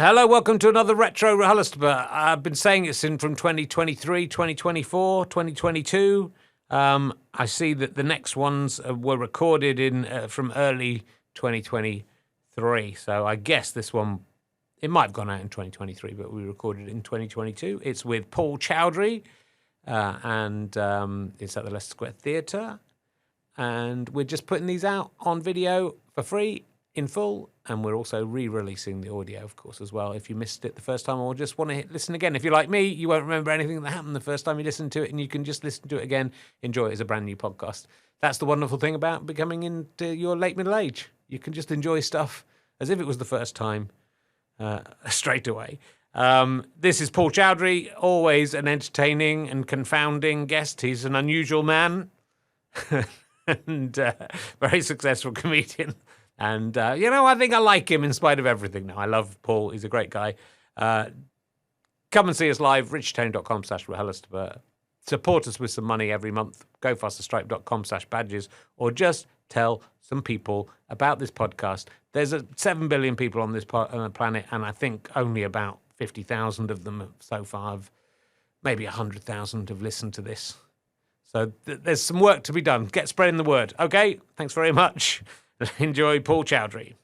Hello, welcome to another Retro RHLSTP. I've been saying it's in from 2023, 2024, 2022. I see that the next ones were recorded in from early 2023. So I guess this one, it might have gone out in 2023, but we recorded it in 2022. It's with Paul Chowdhry, and it's at the Leicester Square Theatre. And we're just putting these out on video for free, in full, and we're also re-releasing the audio, of course, as well. If you missed it the first time or just want to listen again, if you're like me, you won't remember anything that happened the first time you listened to it, and you can just listen to it again, enjoy it as a brand new podcast. That's the wonderful thing about becoming into your late middle age. You can just enjoy stuff as if it was the first time straight away. This is Paul Chowdhry, always an entertaining and confounding guest. He's an unusual man and very successful comedian. And, I think I like him in spite of everything now. I love Paul. He's a great guy. Come and see us live, richardherring.com/RHLSTP. Support us with some money every month. gofasterstripe.com/badges. Or just tell some people about this podcast. There's 7 billion people on this planet, and I think only about 50,000 of them so far maybe 100,000 have listened to this. So there's some work to be done. Get spreading the word. Okay, thanks very much. Enjoy Paul Chowdhry.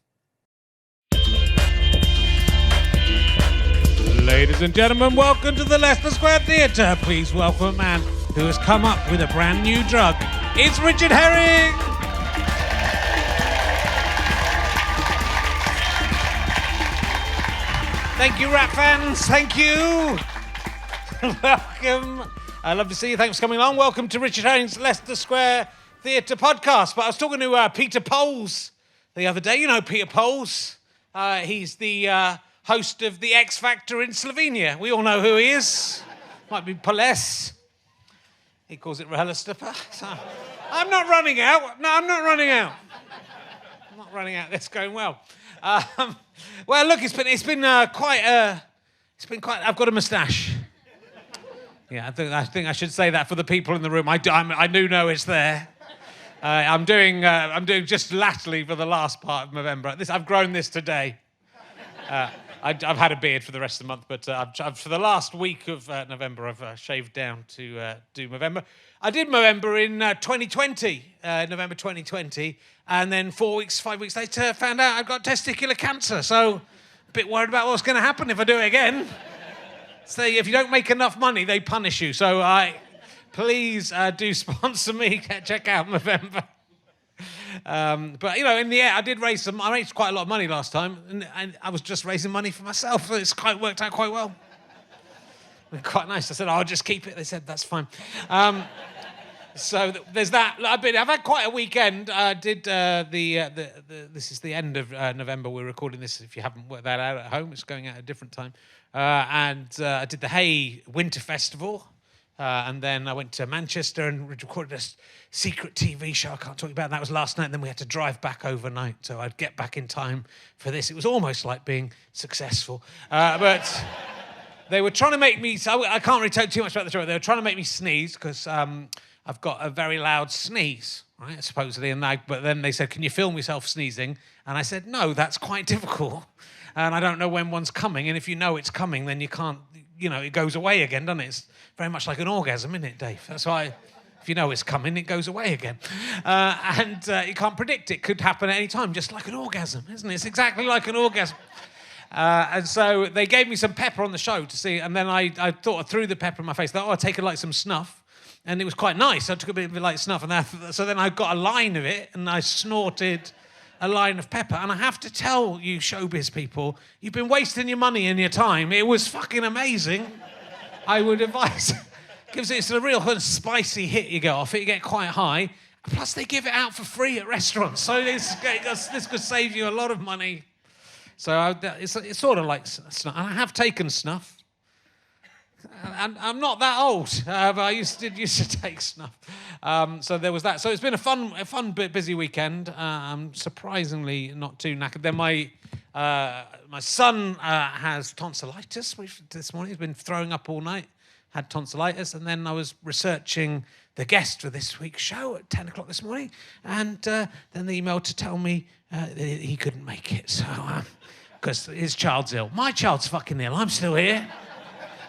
Ladies and gentlemen, welcome to the Leicester Square Theatre. Please welcome a man who has come up with a brand new drug. It's Richard Herring! Thank you, rap fans. Thank you. Welcome. I love to see you. Thanks for coming along. Welcome to Richard Herring's Leicester Square Theatre podcast. But I was talking to Peter Poles the other day. You know Peter Poles. He's the host of The X Factor in Slovenia. We all know who he is. Might be Poles. He calls it RHLSTP. So, I'm not running out. No, I'm not running out. I'm not running out. That's going well. Well, look, it's been quite. I've got a moustache. Yeah, I think I should say that for the people in the room. I do know it's there. I'm doing just latterly for the last part of November. I've grown this today. I've had a beard for the rest of the month, but for the last week of November, I've shaved down to do November. I did November in 2020, November 2020, and then 5 weeks later, found out I've got testicular cancer. So, a bit worried about what's going to happen if I do it again. So, if you don't make enough money, they punish you. So, please do sponsor me. Check out November. But in the end, I raised quite a lot of money last time, and I was just raising money for myself. So it's worked out quite well. Quite nice. I said, I'll just keep it. They said that's fine. So there's that. I've had quite a weekend. I did this is the end of November. We're recording this. If you haven't worked that out at home, it's going out at a different time. And I did the Hay Winter Festival. And then I went to Manchester and recorded a secret TV show. I can't talk about that. That was last night. And then we had to drive back overnight. So I'd get back in time for this. It was almost like being successful. But they were trying to make me... So I can't really tell too much about the show. They were trying to make me sneeze because I've got a very loud sneeze, right, supposedly. But then they said, can you film yourself sneezing? And I said, no, that's quite difficult. And I don't know when one's coming. And if you know it's coming, then you can't... it goes away again, doesn't it? It's very much like an orgasm, isn't it, Dave? That's why, if you know it's coming, it goes away again. And you can't predict it. Could happen at any time, just like an orgasm, isn't it? It's exactly like an orgasm. And so they gave me some pepper on the show to see, and then I thought I threw the pepper in my face. I thought, I'll take like some snuff. And it was quite nice. I took a bit of like snuff, and so then I got a line of it, and I snorted a line of pepper. And I have to tell you showbiz people, you've been wasting your money and your time. It was fucking amazing. I would advise. It's a real spicy hit you get off it. You get quite high. Plus they give it out for free at restaurants. So this could save you a lot of money. So it's sort of like snuff. And I have taken snuff. And I'm not that old, but I used to take snuff. So there was that. So it's been a fun bit busy weekend. I'm surprisingly not too knackered. Then my son has tonsillitis this morning. He's been throwing up all night, had tonsillitis. And then I was researching the guest for this week's show at 10 o'clock this morning. And then they emailed to tell me that he couldn't make it. So because his child's ill. My child's fucking ill. I'm still here.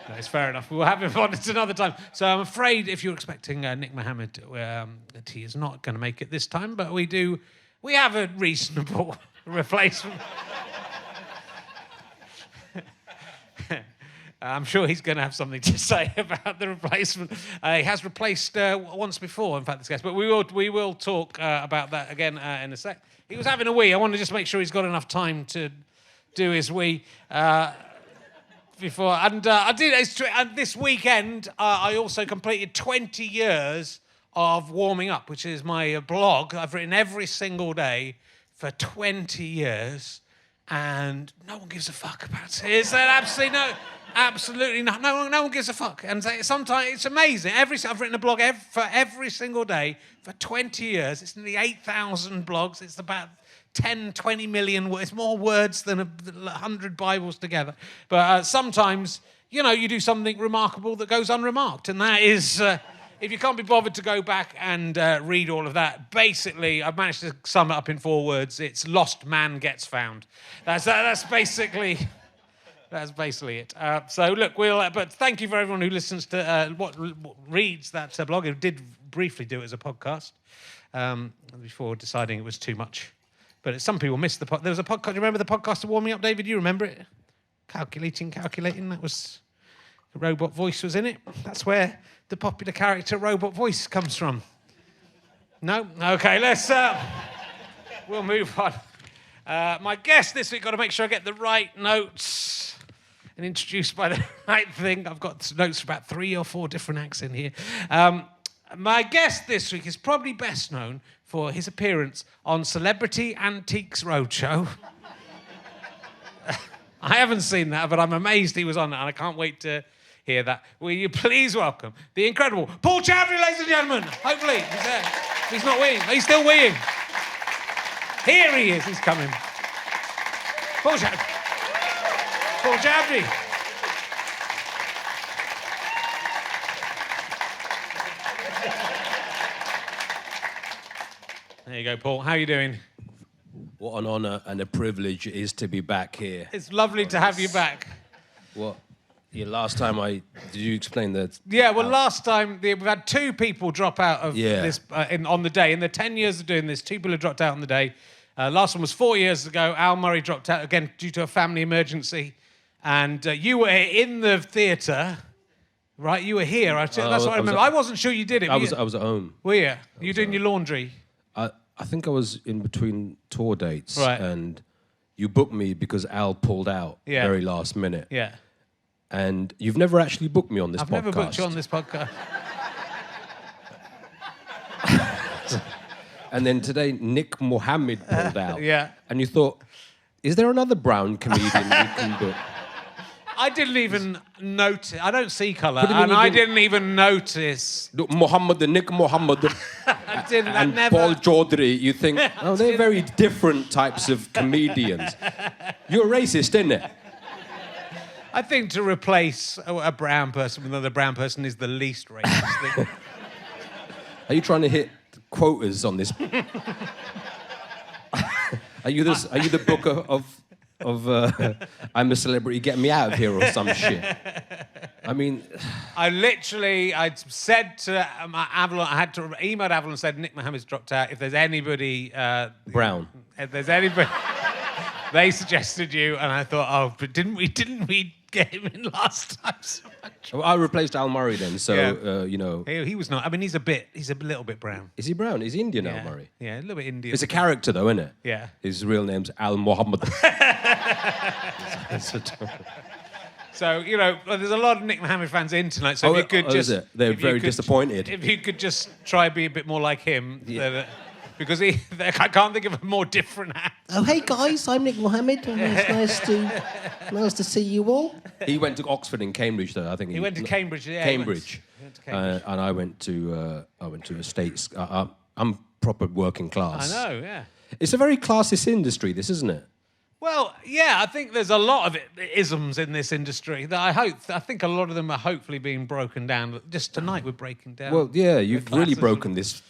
No, it's fair enough. We'll have him on at another time. So I'm afraid if you're expecting Nick Mohammed, that he is not going to make it this time, but we have a reasonable replacement. I'm sure he's going to have something to say about the replacement. He has replaced once before, in fact, this guest, but we will talk about that again in a sec. He was having a wee. I want to just make sure he's got enough time to do his wee. Before I did and this weekend I also completed 20 years of warming up, which is my blog. I've written every single day for 20 years, and no one gives a fuck about it. Is that absolutely no one gives a fuck. And sometimes it's amazing. I've written a blog for every single day for 20 years. It's nearly 8,000 blogs. It's about 10, 20 million words. It's more words than 100 Bibles together. But sometimes, you do something remarkable that goes unremarked. And that is, if you can't be bothered to go back and read all of that, basically, I've managed to sum it up in 4 words. It's lost man gets found. That's basically it. So look, but thank you for everyone who listens to, what reads that blog. It did briefly do it as a podcast before deciding it was too much. But some people missed the podcast. There was a podcast. Do you remember the podcast of Warming Up, David? You remember it? Calculating. That was... The robot voice was in it. That's where the popular character robot voice comes from. No? Okay, let's... we'll move on. My guest this week, got to make sure I get the right notes and introduced by the right thing. I've got notes for about 3 or 4 different acts in here. My guest this week is probably best known for his appearance on Celebrity Antiques Roadshow. I haven't seen that, but I'm amazed he was on that, and I can't wait to hear that. Will you please welcome the incredible Paul Chowdhry, ladies and gentlemen? Hopefully he's there. He's not weeing. He's still weeing. Here he is. He's coming. Paul Chowdhry. Paul Chowdhry. There you go, Paul. How are you doing? What an honour and a privilege it is to be back here. It's lovely to have you back. What? Last time did you explain that? Yeah, well, last time we've had 2 people drop out of this on the day. In the 10 years of doing this, 2 people have dropped out on the day. Last one was 4 years ago. Al Murray dropped out again due to a family emergency. And you were in the theatre, right? You were here. That's what I remember. I wasn't sure you did it. I was at home. Were you? You doing your laundry? I think I was in between tour dates. Right. And you booked me because Al pulled out very last minute. Yeah. And you've never actually booked me on this podcast. I've never booked you on this podcast. And then today, Nick Mohammed pulled out. Yeah. And you thought, is there another brown comedian we can book? I didn't even notice. I don't see colour, and I didn't even notice. Nick Mohammed and Paul Chowdhry, you think, they're very different types of comedians. You're racist, isn't it? I think to replace a brown person with another brown person is the least racist thing. Are you trying to hit quotas on this? Are you the booker of I'm a Celebrity, get me out of here or some shit? I mean... I'd said to Avalon, I had to email Avalon and said, Nick Mohammed's dropped out. If there's anybody... Brown. If there's anybody... They suggested you, and I thought, but didn't we get him in last time so much? Well, I replaced Al Murray then, so, He was not... I mean, he's a little bit brown. Is he brown? Is he Indian, Al Murray? Yeah, a little bit Indian. It's a character, though, isn't it? Yeah. His real name's Al Mohammed. So, there's a lot of Nick Mohammed fans in tonight, so if you could just... They're very disappointed. If you could just try and be a bit more like him, because I can't think of a more different act. Oh, hey guys, I'm Nick Mohammed. It's nice to see you all. He went to Oxford and Cambridge, though. I think he went to Cambridge. Yeah, Cambridge. And I went to Estates. I'm proper working class. I know. Yeah. It's a very classist industry, this, isn't it? Well, yeah, I think there's a lot of isms in this industry that I think a lot of them are hopefully being broken down. Just tonight we're breaking down. Well, yeah, you've really broken this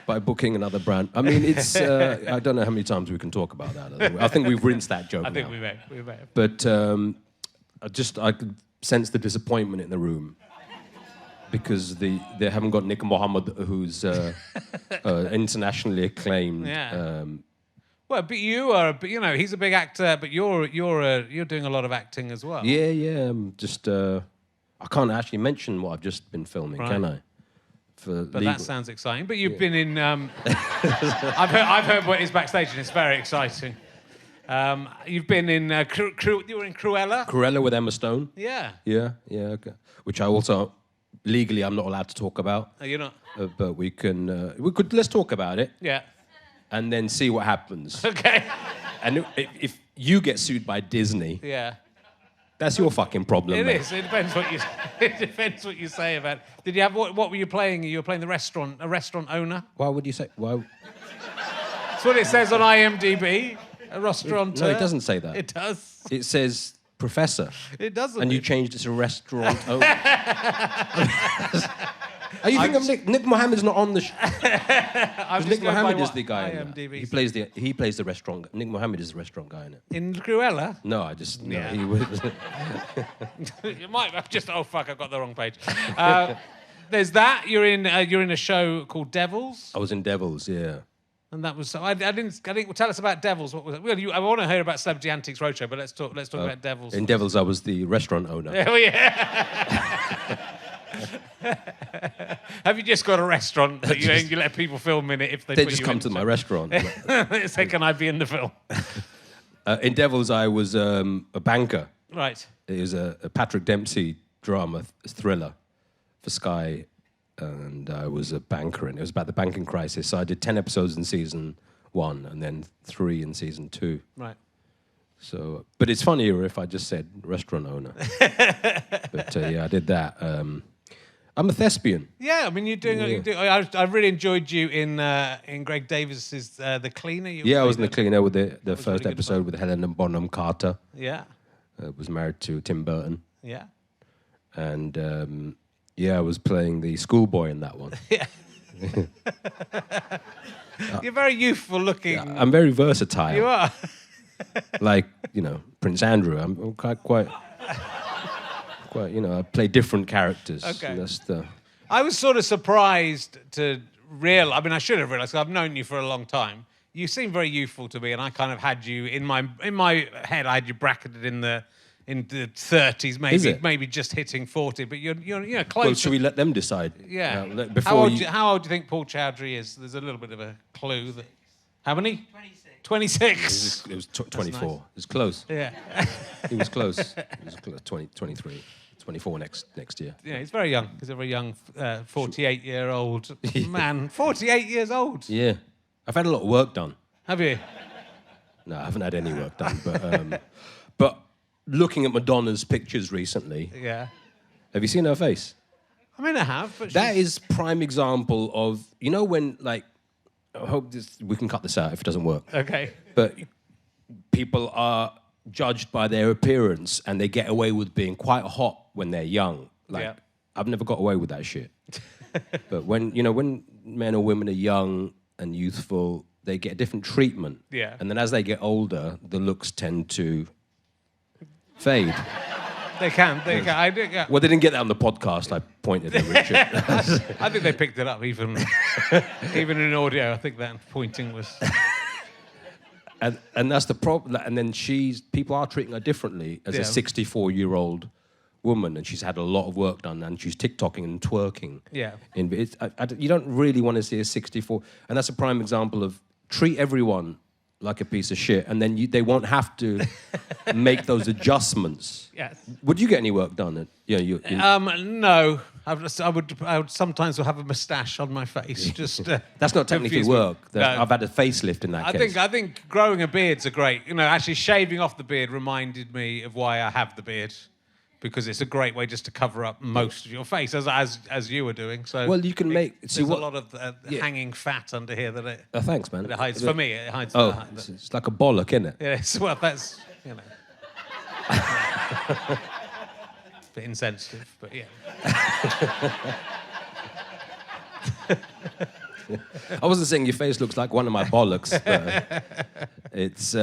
by booking another brand. I mean, it's. I don't know how many times we can talk about that. I think we've rinsed that joke. I think now. we may. But I could sense the disappointment in the room because they haven't got Nick Mohammed, who's internationally acclaimed. Yeah. Well, but you are. But you know, he's a big actor. But you're doing a lot of acting as well. Yeah. I can't actually mention what I've just been filming, can I? But that sounds exciting. But you've been in. I've heard what is backstage, and it's very exciting. You've been in. You were in Cruella. Cruella with Emma Stone. Yeah. Yeah. Okay. Which I also legally I'm not allowed to talk about. Oh, you're not. But we can. Let's talk about it. Yeah. And then see what happens. Okay. And if you get sued by Disney. Yeah. That's your fucking problem. It mate. is. It depends what you. It depends what you say about it. Did you have what were you playing? You were playing a restaurant owner. Why would you say? Why? That's what it says on IMDb. A restaurant. No, it doesn't say that. It does. It says professor. It doesn't. And you changed it to restaurant owner. Are you thinking Nick Mohammed's not on the show? Nick Mohammed is the guy. IMDb. He plays the restaurant. Nick Mohammed is the restaurant guy in it. In Cruella? No, I just Yeah. he was. You might have just. Oh fuck! I've got the wrong page. There's that. You're in a show called Devils. I was in Devils, yeah. And that was. I didn't. Tell us about Devils. What was it? Well, I want to hear about Celebrity Antiques Roadshow, but let's talk about Devils. In Devils, I was the restaurant owner. Oh yeah. Have you just got a restaurant that you let people film in it if they They put just you come in? to my restaurant. They say, "Can I be in the film?" In Devils, I was a banker. Right. It was a Patrick Dempsey drama thriller for Sky, and I was a banker, and it was about the banking crisis. So I did 10 episodes in season 1, and then 3 in season 2. Right. So, but it's funnier if I just said restaurant owner. But yeah, I did that. I'm a thespian. Yeah, I mean, you're doing. I really enjoyed you in Greg Davis's The Cleaner. I was in The Cleaner with the first really good episode with Helena Bonham Carter. Yeah. Was married to Tim Burton. Yeah. And I was playing the schoolboy in that one. Yeah. You're very youthful looking. I'm very versatile. You are. Like, Prince Andrew. I'm quite, I play different characters. Okay. That's I was sort of surprised to realize. I mean, I should have realized. 'Cause I've known you for a long time. You seem very youthful to me, and I kind of had you in my head. I had you bracketed in the 30s, maybe just hitting 40. But you're close. Well, should we let them decide? Yeah. Before how old do you think Paul Chowdhry is? There's a little bit of a clue. How many? 26. It was 24. nice. It was close. Yeah. He was close. It was close. 23, 24 next year. Yeah, he's very young. He's a very young 48-year-old man. 48 years old. Yeah. I've had a lot of work done. Have you? No, I haven't had any work done. But looking at Madonna's pictures recently, Yeah. have you seen her face? I mean, I have, but That is prime example of, when, like, I hope we can cut this out if it doesn't work. Okay. But people are judged by their appearance and they get away with being quite hot when they're young. Like, Yeah. I've never got away with that shit. But when men or women are young and youthful, they get a different treatment. Yeah. And then as they get older, the looks tend to fade. They can. I do. Yeah. Well, they didn't get that on the podcast. I pointed at Richard. I think they picked it up even in audio. I think that pointing was. And that's the problem. And then people are treating her differently as a 64-year-old woman, and she's had a lot of work done, and she's TikToking and twerking. Yeah. You don't really want to see a 64, and that's a prime example of treat everyone like a piece of shit, and then they won't have to make those adjustments. Yes. Would you get any work done? No. I would sometimes have a moustache on my face. Just that's not technically confuse me. work. No. I've had a facelift in that case. I think growing a beard's a great. Actually shaving off the beard reminded me of why I have the beard, because it's a great way just to cover up most of your face, as you were doing. So well, you can there's a lot of hanging fat under here that it. Thanks, man. It hides for me. It hides. Oh, it's like a bollock, isn't it? Yes. Well, that's bit insensitive, but yeah. I wasn't saying your face looks like one of my bollocks, but it's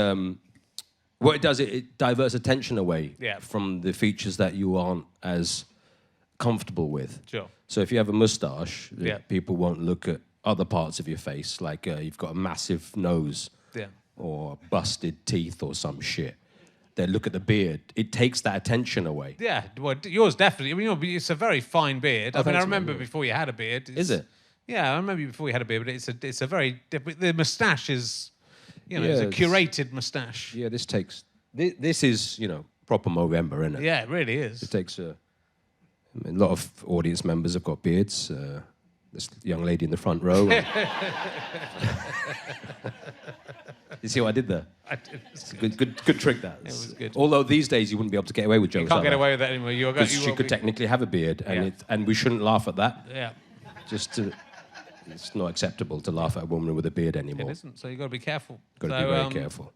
what it does. It diverts attention away from the features that you aren't as comfortable with. Sure. So if you have a moustache, people won't look at other parts of your face, like you've got a massive nose or busted teeth or some shit. They look at the beard. It takes that attention away. Yeah, well, yours definitely. I mean, it's a very fine beard. Oh, I mean, I thanks, remember man. before you had a beard. Is it? Yeah, I remember you before you had a beard, but it's a very the moustache is, it's a it's curated moustache. Yeah, this is proper Movember, isn't it? Yeah, it really is. It takes a lot of audience members have got beards. This young lady in the front row. You see what I did there? I did. It's a good trick, that. It was good. Although these days you wouldn't be able to get away with jokes. You can't get away with that anymore. Because she could technically have a beard, and we shouldn't laugh at that. Yeah. It's not acceptable to laugh at a woman with a beard anymore. It isn't, so you've got to be careful. Got to be very careful.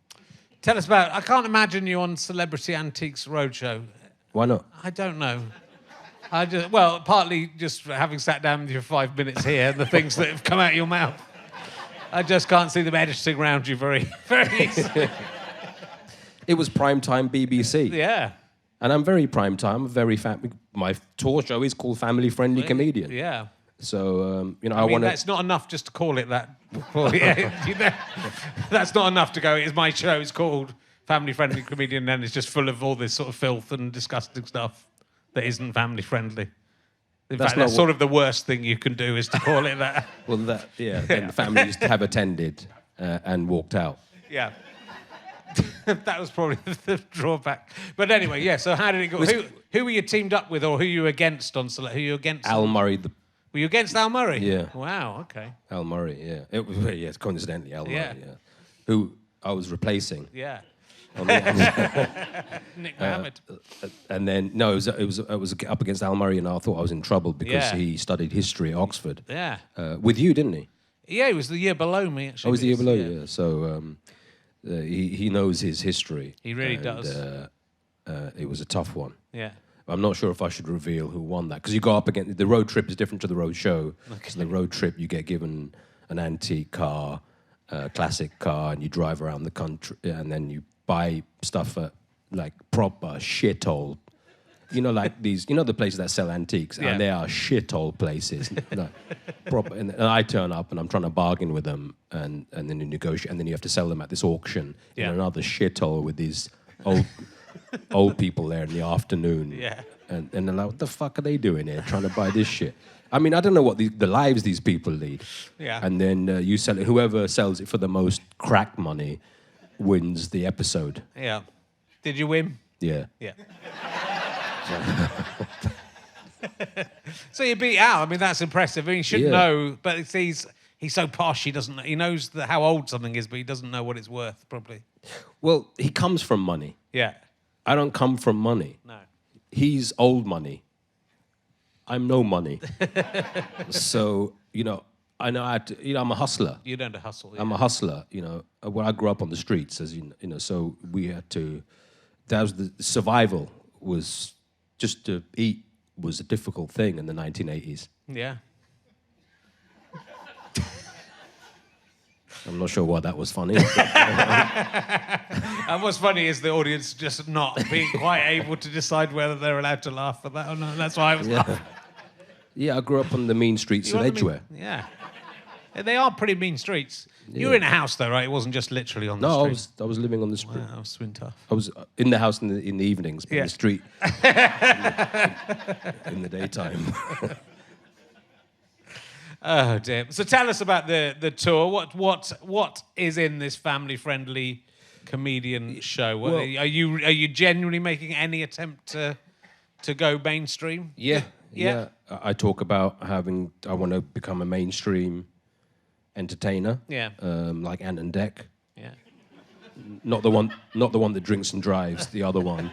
Tell us about... I can't imagine you on Celebrity Antiques Roadshow. Why not? I don't know. Partly just having sat down with you for 5 minutes here, the things that have come out of your mouth. I just can't see them editing around you very, very easily. It was primetime BBC. Yeah. And I'm very primetime, my tour show is called Family Friendly Comedian. Yeah. So, I want to... That's not enough just to call it that. That's not enough to go, it's my show, it's called Family Friendly Comedian, and it's just full of all this sort of filth and disgusting stuff that isn't family friendly. In fact, that's sort of the worst thing you can do is to call it that. Well, then the families have attended and walked out. Yeah. That was probably the drawback. But anyway, so how did it go? Who were you teamed up with, or who you against on Select? Who you against? Al Murray. Were you against Al Murray? Yeah. Wow, okay. Al Murray, yeah. It was, it's coincidentally Al Murray, yeah. Who I was replacing. Yeah. Nick Mohammed. And then it was up against Al Murray, and I thought I was in trouble because he studied history at Oxford. Yeah. With you, didn't he? Yeah, he was the year below me, actually. Oh, he was the year below you, yeah. So he knows his history. He really does. It was a tough one. Yeah. I'm not sure if I should reveal who won that, because you go up against... The road trip is different to the road show. Okay. So the road trip, you get given an antique car, a classic car, and you drive around the country, and then you buy stuff at, like, proper shithole. Like these... the places that sell antiques, and they are shithole places. Like, proper, and I turn up, and I'm trying to bargain with them, and then you negotiate, and then you have to sell them at this auction in another shithole with these old people there in the afternoon. Yeah. And they're like, what the fuck are they doing here trying to buy this shit? I mean, I don't know what the lives these people lead. Yeah. And then you sell it. Whoever sells it for the most crack money wins the episode. Yeah. Did you win? Yeah. Yeah. So you beat Al. I mean, that's impressive. I mean, he should know, but he's so posh, he doesn't know. He knows how old something is, but he doesn't know what it's worth, probably. Well, he comes from money. Yeah. I don't come from money. No. He's old money. I'm no money. So, I know I'm a hustler. You learn to hustle. Yeah. I'm a hustler, When I grew up on the streets, as so we had to... That was the survival was... Just to eat was a difficult thing in the 1980s. Yeah. I'm not sure why that was funny. And what's funny is the audience just not being quite able to decide whether they're allowed to laugh at that or not. That's why I was laughing. Yeah, I grew up on the mean streets of Edgware. Yeah. They are pretty mean streets. Yeah. You were in a house, though, right? It wasn't just literally on the street. No, I was living on the street. Wow, that was swing tough. I was in the house in the evenings, but in the street in the daytime. Oh, dear. So tell us about the tour. What is in this family-friendly comedian show? Are you genuinely making any attempt to go mainstream? Yeah. I talk about I want to become a mainstream entertainer. Yeah. Like Ant and Dec. Yeah. Not the one that drinks and drives. The other one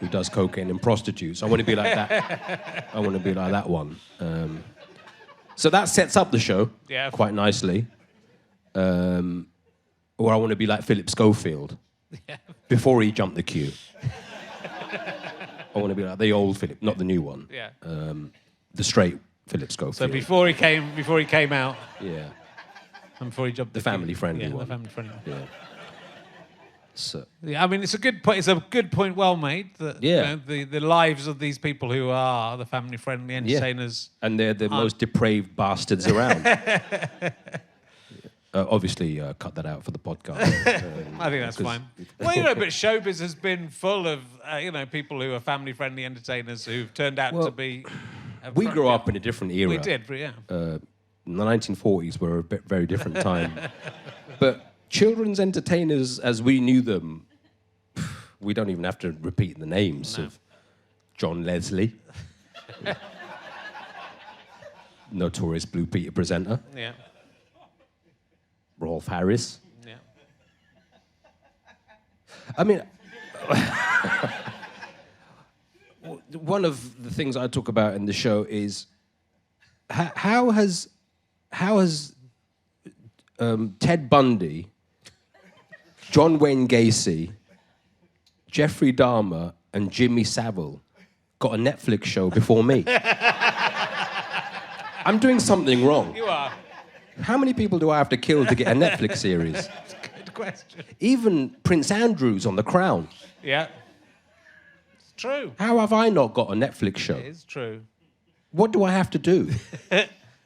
who does cocaine and prostitutes. I want to be like that. I want to be like that one. So that sets up the show quite nicely. Or I want to be like Philip Schofield before he jumped the queue. I want to be like the old Philip, not the new one. Yeah. The straight Philip Schofield. So before he came out, Yeah. and before he jumped The family-friendly one. the family-friendly one. Yeah. So, Yeah, I mean, it's a good point. It's a good point, well made. That Yeah. the lives of these people who are the family-friendly entertainers. and they're the most depraved bastards around. Obviously, cut that out for the podcast. I think that's fine. Well, but showbiz has been full of people who are family-friendly entertainers who've turned out to be. We grew up in a different era. We did, yeah. The 1940s were a very different time. But children's entertainers, as we knew them, we don't even have to repeat the names of John Leslie, notorious Blue Peter presenter. Yeah. Rolf Harris. Yeah. I mean, one of the things I talk about in the show is how has Ted Bundy, John Wayne Gacy, Jeffrey Dahmer, and Jimmy Savile got a Netflix show before me? I'm doing something wrong. You are. How many people do I have to kill to get a Netflix series? Good question. Even Prince Andrew's on The Crown. Yeah. It's true. How have I not got a Netflix show? It is true. What do I have to do?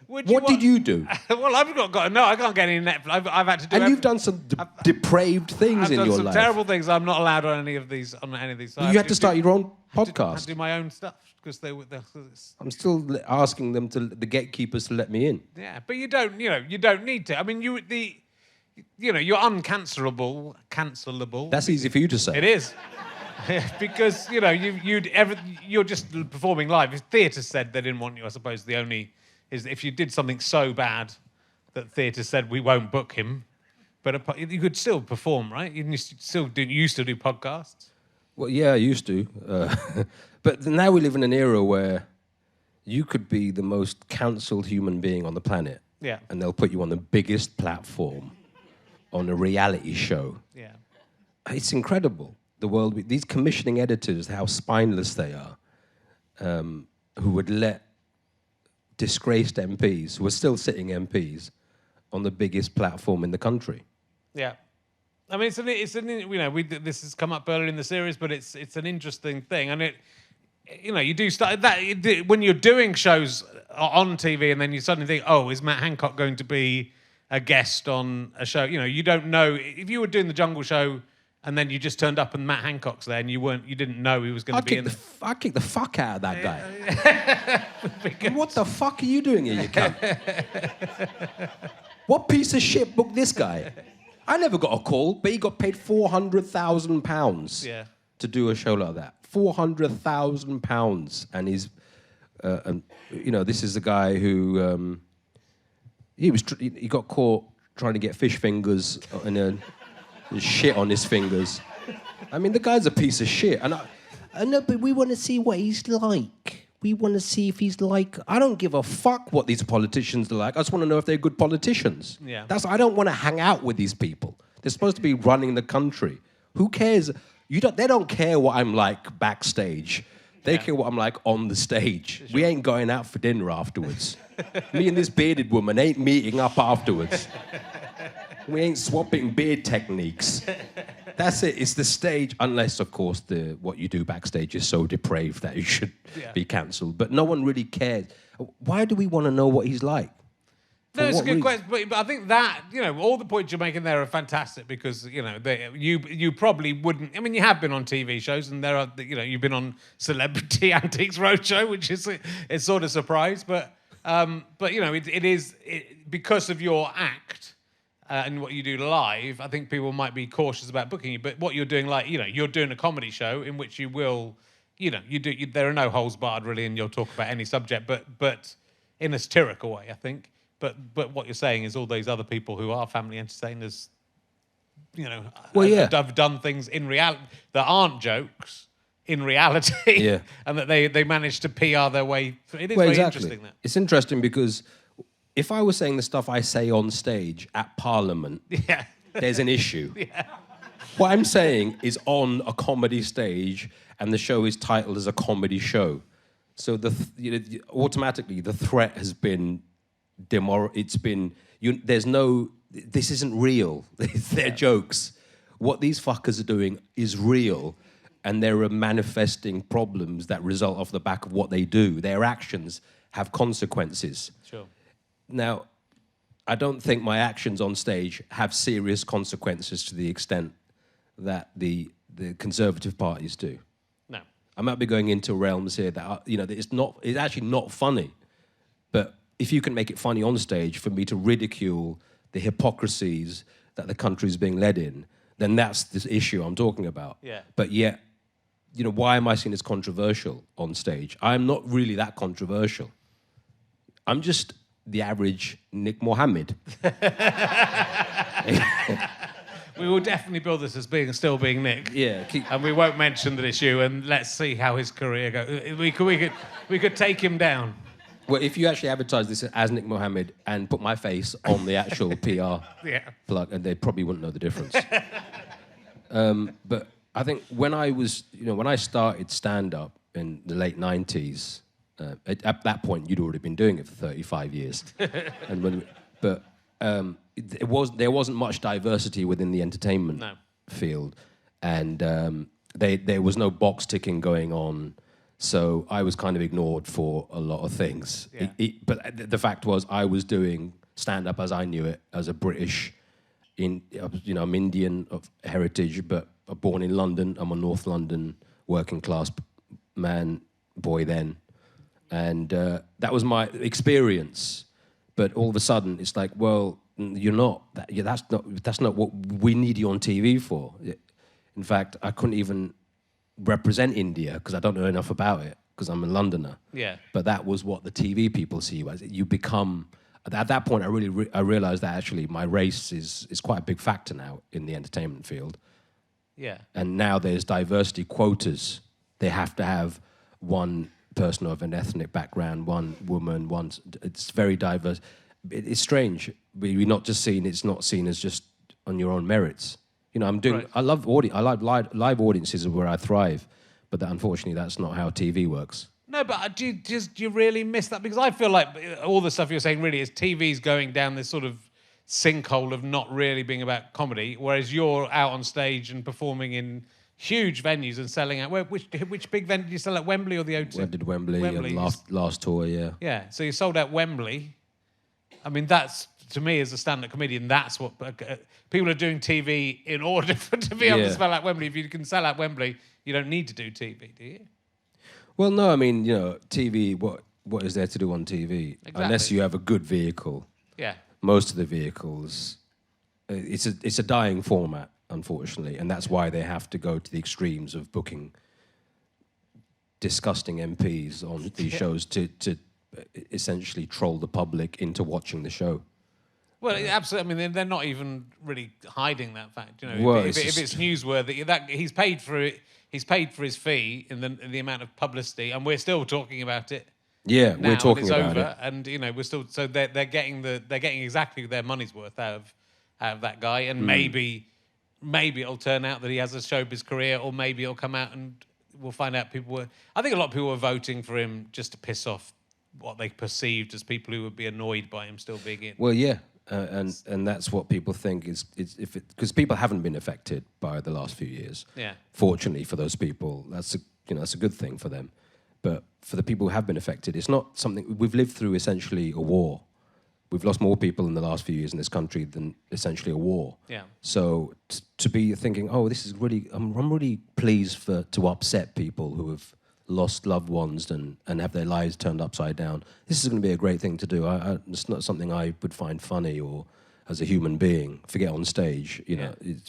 What did you do? Well, I've got no. I can't get any Netflix. I've had to do. And you've done some depraved things in your life. I've done some terrible things. I'm not allowed on any of these. So you had to start your own I podcast. do my own stuff because I'm still asking them the gatekeepers to let me in. Yeah, but you don't. You don't need to. I mean, you're uncancelable. Cancelable. That's easy for you to say. It is. Because you're just performing live. If theatre said they didn't want you, I suppose the only is if you did something so bad that theatre said we won't book him, but you could still perform, right? You used to do podcasts. Well, yeah, I used to, but now we live in an era where you could be the most cancelled human being on the planet, Yeah. and they'll put you on the biggest platform on a reality show. Yeah. It's incredible. The world, these commissioning editors, how spineless they are, who would let disgraced MPs, who are still sitting MPs, on the biggest platform in the country. Yeah. I mean, this has come up earlier in the series, but it's an interesting thing, and you do start that when you're doing shows on TV, and then you suddenly think, oh, is Matt Hancock going to be a guest on a show? You don't know if you were doing the Jungle Show. And then you just turned up and Matt Hancock's there and you didn't know he was going to be in there. I'd kick the fuck out of that guy. What the fuck are you doing here, you cunt? What piece of shit booked this guy? I never got a call, but he got paid £400,000 to do a show like that. £400,000. And he's, this is the guy who, he got caught trying to get fish fingers in a... shit on his fingers. I mean, the guy's a piece of shit. And I know, but we want to see what he's like. We want to see if he's like... I don't give a fuck what these politicians are like. I just want to know if they're good politicians. Yeah. I don't want to hang out with these people. They're supposed to be running the country. Who cares? They don't care what I'm like backstage. They care what I'm like on the stage. Sure. We ain't going out for dinner afterwards. Me and this bearded woman ain't meeting up afterwards. We ain't swapping beard techniques. That's it. It's the stage, unless, of course, what you do backstage is so depraved that you should be cancelled. But no one really cares. Why do we want to know what he's like? No, it's a good question. But I think that, all the points you're making there are fantastic because, you probably wouldn't... I mean, you have been on TV shows and there are, you've been on Celebrity Antiques Roadshow, which is it's sort of a surprise. But it is because of your act... and what you do live, I think people might be cautious about booking you. But what you're doing, you're doing a comedy show in which you will, there are no holes barred really, and you'll talk about any subject, but in a satirical way, I think. But what you're saying is all those other people who are family entertainers, have done things in reality that aren't jokes in reality, and that they manage to PR their way. It is very interesting. That it's interesting because. If I was saying the stuff I say on stage at Parliament, there's an issue. What I'm saying is on a comedy stage, and the show is titled as a comedy show. So automatically the threat has been it's been there's no, this isn't real. They're jokes. What these fuckers are doing is real, and they're manifesting problems that result off the back of what they do. Their actions have consequences. Sure. Now, I don't think my actions on stage have serious consequences to the extent that the Conservative parties do. No. I might be going into realms here that it's actually not funny, but if you can make it funny on stage for me to ridicule the hypocrisies that the country's being led in, then that's the issue I'm talking about. Yeah. But yet, why am I seen as controversial on stage? I'm not really that controversial. I'm just the average Nick Mohammed. We will definitely build this as still being Nick. Yeah. And we won't mention that it's you, and let's see how his career goes. We could take him down. Well, if you actually advertise this as Nick Mohammed and put my face on the actual PR plug, and they probably wouldn't know the difference. But I think when I started stand-up in the late 90s, at that point, you'd already been doing it for 35 years. There wasn't much diversity within the entertainment field, and there was no box ticking going on. So I was kind of ignored for a lot of things. Yeah. But the fact was, I was doing stand-up as I knew it, as a British, I'm Indian of heritage, but born in London. I'm a North London working class boy then. And that was my experience. But all of a sudden, it's like, well, you're not. That's not what we need you on TV for. In fact, I couldn't even represent India because I don't know enough about it because I'm a Londoner. Yeah. But that was what the TV people see you as. You become. At that point, I realized that actually my race is quite a big factor now in the entertainment field. Yeah. And now there's diversity quotas. They have to have one person of an ethnic background, one woman, it's very diverse. It's strange. We're not just seen. It's not seen as just on your own merits. I'm doing. Right. I love live audiences are where I thrive, but unfortunately, that's not how TV works. No, but do you really miss that? Because I feel like all the stuff you're saying really is TV's going down this sort of sinkhole of not really being about comedy, whereas you're out on stage and performing in huge venues and selling out. Which big venue did you sell at? Wembley or the O2? I did Wembley. And last tour, yeah. Yeah, so you sold out Wembley. I mean, that's, to me, as a stand-up comedian, that's what people are doing TV in order to be able to sell out Wembley. If you can sell out Wembley, you don't need to do TV, do you? Well, no, I mean, TV, what is there to do on TV? Exactly. Unless you have a good vehicle. Yeah. Most of the vehicles, it's a dying format, unfortunately, and that's why they have to go to the extremes of booking disgusting MPs on these shows to essentially troll the public into watching the show. Well, absolutely. I mean, they're not even really hiding that fact. Well, if it's newsworthy, that he's paid for it. He's paid for his fee in the amount of publicity, and we're still talking about it. Yeah, now, we're talking and it's about over, it, and we're still. So they're getting exactly their money's worth out of that guy, and maybe it'll turn out that he has a showbiz career, or maybe it'll come out and we'll find out I think a lot of people were voting for him just to piss off what they perceived as people who would be annoyed by him still being in. Well, yeah, and that's what people think is because people haven't been affected by the last few years. Yeah. Fortunately for those people, that's a good thing for them. But for the people who have been affected, it's not something we've lived through. Essentially, a war. We've lost more people in the last few years in this country than essentially a war. Yeah. So to be thinking, oh, this is really, I'm really pleased to upset people who have lost loved ones and have their lives turned upside down. This is going to be a great thing to do. It's not something I would find funny or as a human being. Forget on stage,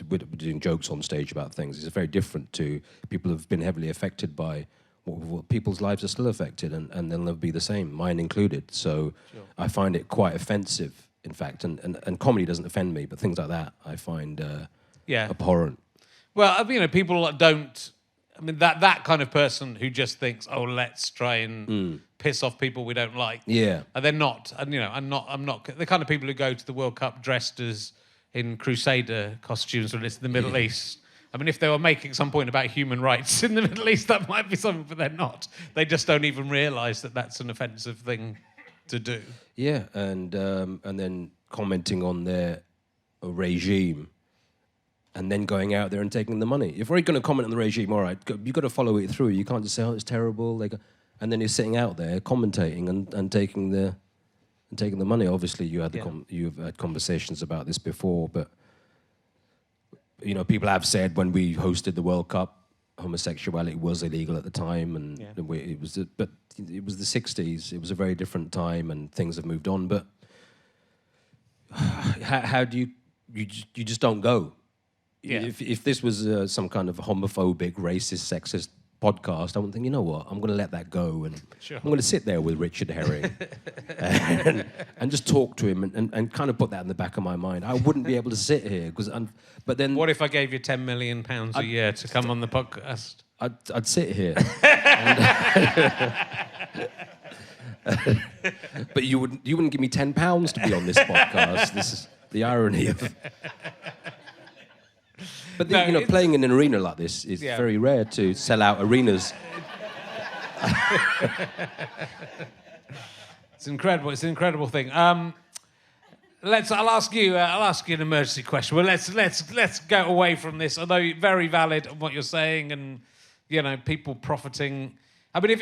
we're doing jokes on stage about things. It's very different to people who've been heavily affected by what people's lives are still affected and they'll never be the same, mine included. So sure. I find it quite offensive, in fact, and comedy doesn't offend me, but things like that I find abhorrent. Well, people don't. I mean, that kind of person who just thinks, oh, let's try and piss off people we don't like. Yeah. And they're not. And, I'm not the kind of people who go to the World Cup dressed as in Crusader costumes when it's the Middle East I mean, if they were making some point about human rights in the Middle East, that might be something, but they're not. They just don't even realise that that's an offensive thing to do. Yeah, and then commenting on their regime, and then going out there and taking the money. If we're going to comment on the regime, all right, you've got to follow it through. You can't just say, "Oh, it's terrible." And then you're sitting out there commentating and taking the money. Obviously, you've had conversations about this before, but people have said when we hosted the World Cup, homosexuality was illegal at the time, and it was the 60s. It was a very different time, and things have moved on. But how do you just don't go? Yeah. If this was some kind of homophobic, racist, sexist podcast, I would think, you know what, I'm going to let that go, and Sure. I'm going to sit there with Richard Herring and just talk to him and kind of put that in the back of my mind. I wouldn't be able to sit here but then What if I gave you £10 million a year to come on the podcast? I'd sit here. But you wouldn't give me £10 to be on this podcast. This is the irony of. But playing in an arena like this is very rare to sell out arenas. It's incredible. It's an incredible thing. I'll ask you an emergency question. Well, let's go away from this. Although very valid on what you're saying, and people profiting. I mean,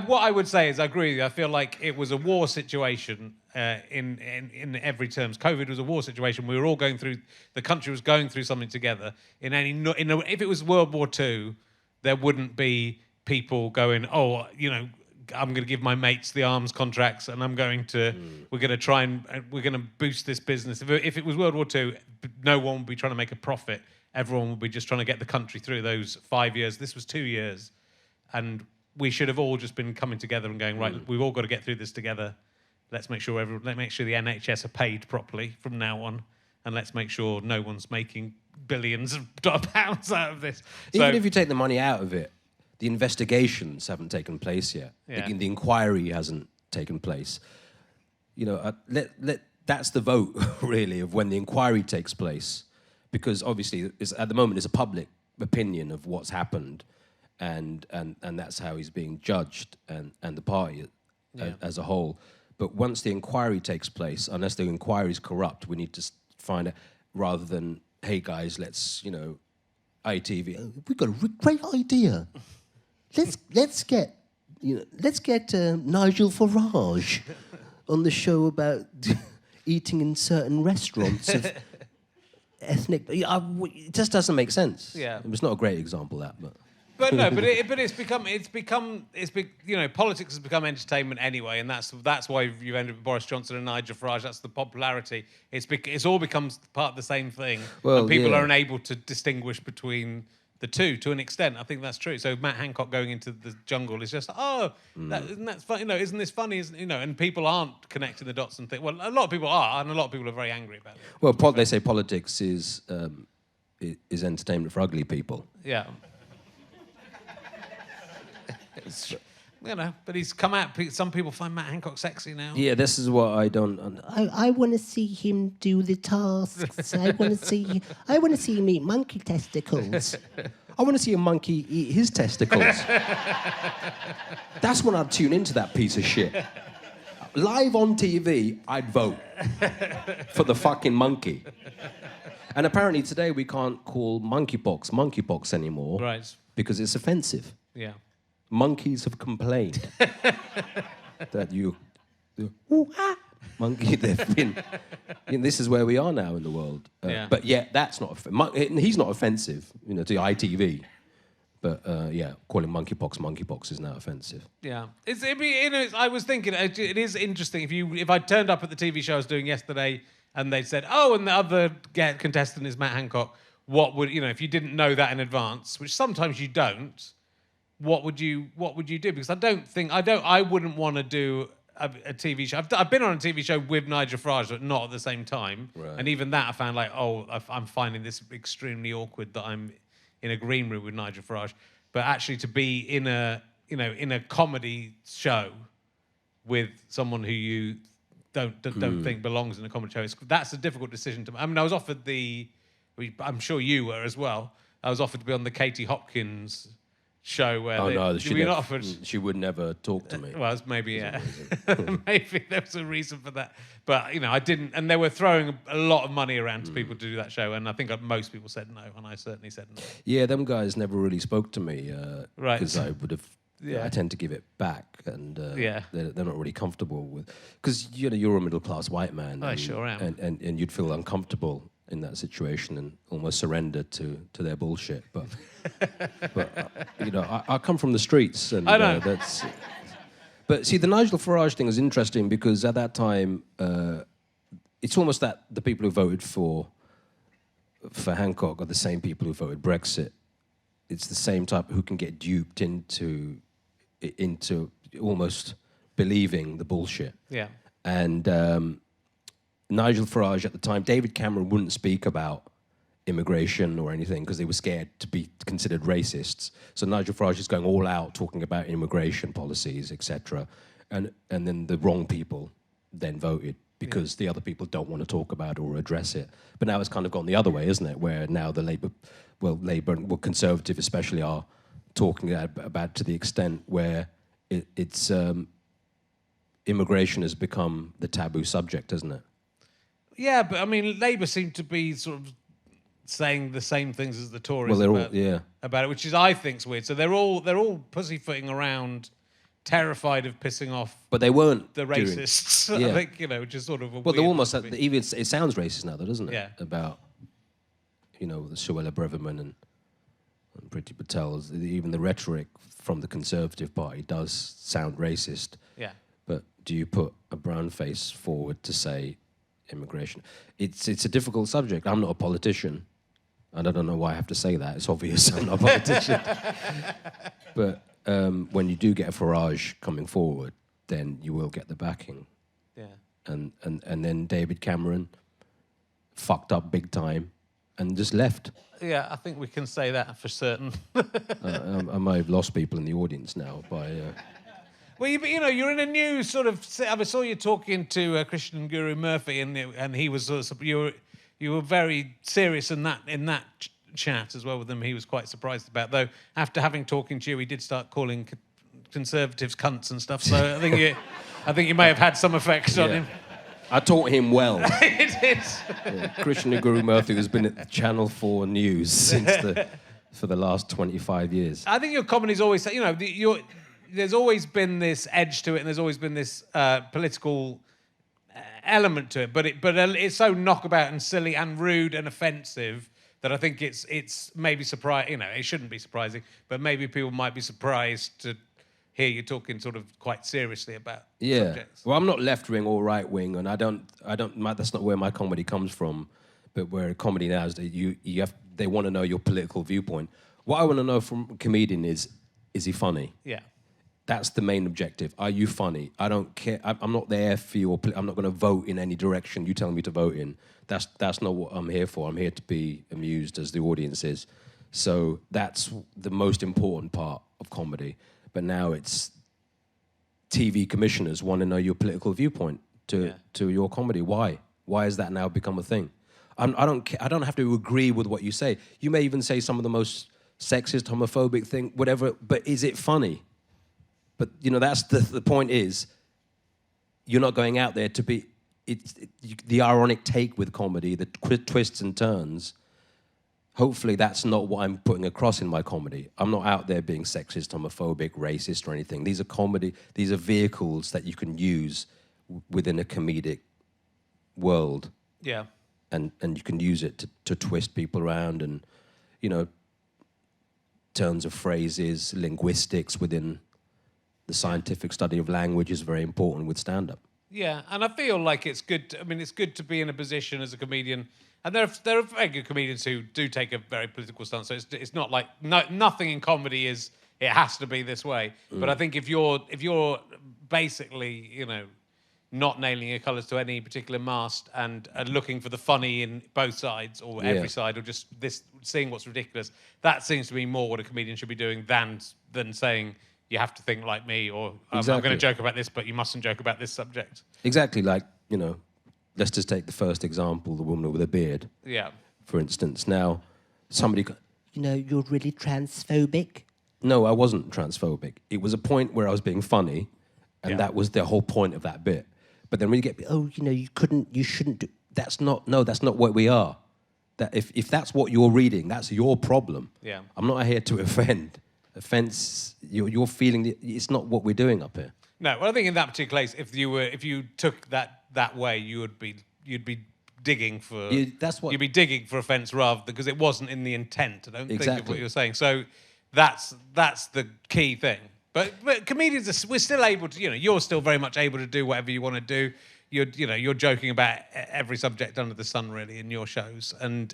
what I would say is, I agree with you. I feel like it was a war situation in every terms. COVID was a war situation. We were all going through. The country was going through something together. If it was World War II, there wouldn't be people going, "Oh, I'm going to give my mates the arms contracts, and we're going to try and we're going to boost this business." If it was World War II, no one would be trying to make a profit. Everyone would be just trying to get the country through those 5 years. This was 2 years, and we should have all just been coming together and going, right, we've all got to get through this together. Let's make sure the NHS are paid properly from now on, and let's make sure no one's making billions of pounds out of this. Even if you take the money out of it, the investigations haven't taken place yet. Yeah. The inquiry hasn't taken place. That's the vote, really, of when the inquiry takes place. Because obviously, at the moment, it's a public opinion of what's happened, and that's how he's being judged, and the party as a whole. But once the inquiry takes place, unless the inquiry is corrupt, we need to find out, rather than, hey guys, let's, ITV, we've got a great idea. Let's get Nigel Farage on the show about eating in certain restaurants of ethnic. It just doesn't make sense. Yeah, it's not a great example, that, but. But no, it's become politics has become entertainment anyway, and that's why you end up with Boris Johnson and Nigel Farage. That's the popularity. It's all becomes part of the same thing, and people are unable to distinguish between the two to an extent. I think that's true. So Matt Hancock going into the jungle is just isn't that funny? Isn't this funny? And people aren't connecting the dots and think. Well, a lot of people are, and a lot of people are very angry about it. Well, they say politics is entertainment for ugly people. Yeah. But he's come out. Some people find Matt Hancock sexy now. Yeah, this is what I don't. I want to see him do the tasks. I want to see him eat monkey testicles. I want to see a monkey eat his testicles. That's when I'd tune into that piece of shit. Live on TV, I'd vote for the fucking monkey. And apparently today we can't call monkeypox anymore, right? Because it's offensive. Yeah. Monkeys have complained that monkey. They've been. This is where we are now in the world. But that's not. He's not offensive, to ITV. But calling monkeypox is now offensive. Yeah, I was thinking it is interesting if I turned up at the TV show I was doing yesterday and they said, "Oh, and the other contestant is Matt Hancock." What would if you didn't know that in advance, which sometimes you don't. What would you do? Because I wouldn't want to do a TV show. I've been on a TV show with Nigel Farage, but not at the same time. Right. And even that I found I'm finding this extremely awkward that I'm in a green room with Nigel Farage. But actually to be in a comedy show with someone who you don't think belongs in a comedy show, that's a difficult decision to make. I mean, I was offered I'm sure you were as well. I was offered to be on the Katie Hopkins show where she would never talk to me. Well, maybe, yeah. Maybe there was a reason for that. But, you know, I didn't... And they were throwing a lot of money around to people to do that show, and I think most people said no, and I certainly said no. Yeah, them guys never really spoke to me. Right. Because I would have... Yeah. I tend to give it back, and they're not really comfortable with... Because, you know, you're a middle-class white man. I sure am. And you'd feel uncomfortable in that situation and almost surrender to their bullshit. But you know, I come from the streets, and I know. That's. But see, the Nigel Farage thing is interesting because at that time, it's almost that the people who voted for Hancock are the same people who voted Brexit. It's the same type who can get duped into almost believing the bullshit. Yeah. And Nigel Farage at the time, David Cameron wouldn't speak about immigration or anything because they were scared to be considered racists. So Nigel Farage is going all out talking about immigration policies, etc. And then the wrong people then voted because the other people don't want to talk about it or address it. But now it's kind of gone the other way, isn't it? Where now the Labour and Conservative especially are talking about to the extent where it's immigration has become the taboo subject, hasn't it? Yeah, but I mean, Labour seem to be sort of saying the same things as the Tories about it, which is, I think, is weird. So they're all pussyfooting around, terrified of pissing off. But they weren't the racists. I think, you know, which is sort of a well, weird they're almost even it sounds racist now, though, doesn't it? Yeah. About, you know, the Suella Braverman and Priti Patel. Even the rhetoric from the Conservative Party does sound racist. Yeah. But do you put a brown face forward to say immigration? It's a difficult subject. I'm not a politician, and I don't know why I have to say that. It's obvious I'm not a politician. But when you do get a Farage coming forward, then you will get the backing. Yeah. And then David Cameron fucked up big time and just left. Yeah, I think we can say that for certain. I might have lost people in the audience now by... Well, you know, you're in a new sort of... I saw you talking to Christian Guru Murphy, and he was sort of... You were very serious in that chat as well with him. He was quite surprised about, though, after having talking to you, he did start calling Conservatives cunts and stuff, so I think you may have had some effect on him. I taught him well. It is. Yeah, Christian Guru Murphy has been at Channel 4 News for the last 25 years. I think your comedy's always... You know, there's always been this edge to it, and there's always been this political element to it. But it's so knockabout and silly and rude and offensive that I think it's maybe surprising. You know, it shouldn't be surprising, but maybe people might be surprised to hear you talking sort of quite seriously about subjects. Well, I'm not left wing or right wing, and I don't. That's not where my comedy comes from. But where comedy now is, they want to know your political viewpoint. What I want to know from a comedian is he funny? Yeah. That's the main objective. Are you funny? I don't care. I'm not there for your... I'm not going to vote in any direction you tell me to vote in. That's not what I'm here for. I'm here to be amused as the audience is. So that's the most important part of comedy. But now it's TV commissioners want to know your political viewpoint to your comedy. Why? Why has that now become a thing? I don't have to agree with what you say. You may even say some of the most sexist, homophobic thing, whatever, but is it funny? But, you know, that's the point is, you're not going out there to be... the ironic take with comedy, the twists and turns, hopefully that's not what I'm putting across in my comedy. I'm not out there being sexist, homophobic, racist or anything. These are vehicles that you can use within a comedic world. Yeah. And you can use it to twist people around and, you know, turns of phrases, linguistics within... The scientific study of language is very important with stand-up. Yeah, and I feel like it's good. It's good to be in a position as a comedian, and there are very good comedians who do take a very political stance. So it's not like nothing in comedy is it has to be this way. But I think if you're basically, you know, not nailing your colours to any particular mast and looking for the funny in both sides or every side, or just seeing what's ridiculous, that seems to be more what a comedian should be doing than saying, you have to think like me, or I'm going to joke about this, but you mustn't joke about this subject. Exactly, like, you know, let's just take the first example, the woman with a beard. Yeah. For instance, now, somebody... you're really transphobic? No, I wasn't transphobic. It was a point where I was being funny, and that was the whole point of that bit. But then when you get, you shouldn't do, that's not what we are. That if that's what you're reading, that's your problem. Yeah. I'm not here to offend. Offense, you're feeling, it's not what we're doing up here. No, well, I think in that particular case, if you took that way, you'd be digging for you'd be digging for offence rather because it wasn't in the intent. I don't think of what you're saying. So that's the key thing. But comedians, we're still able to. You're still very much able to do whatever you want to do. You're joking about every subject under the sun really in your shows, and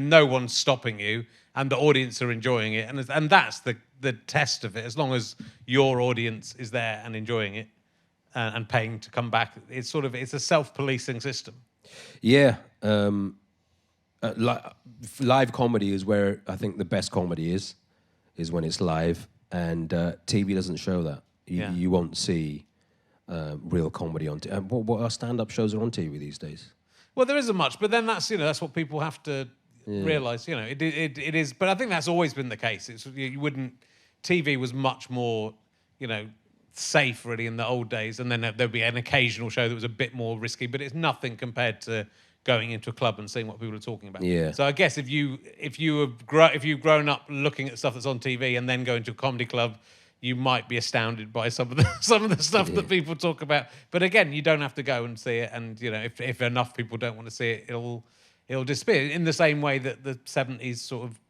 no one's stopping you, and the audience are enjoying it, and that's the test of it. As long as your audience is there and enjoying it, and paying to come back, it's a self-policing system. Yeah, live comedy is where I think the best comedy is when it's live, and TV doesn't show that. You won't see real comedy on TV. What our stand-up shows are on TV these days? Well, there isn't much, but then that's what people have to realise. It is, but I think that's always been the case. You wouldn't. TV was much more, safe really in the old days, and then there'd be an occasional show that was a bit more risky, but it's nothing compared to going into a club and seeing what people are talking about. Yeah. So I guess if you've grown up looking at stuff that's on TV and then go into a comedy club, you might be astounded by some of the stuff that people talk about. But again, you don't have to go and see it, and if enough people don't want to see it, it'll disappear. In the same way that the 70s sort of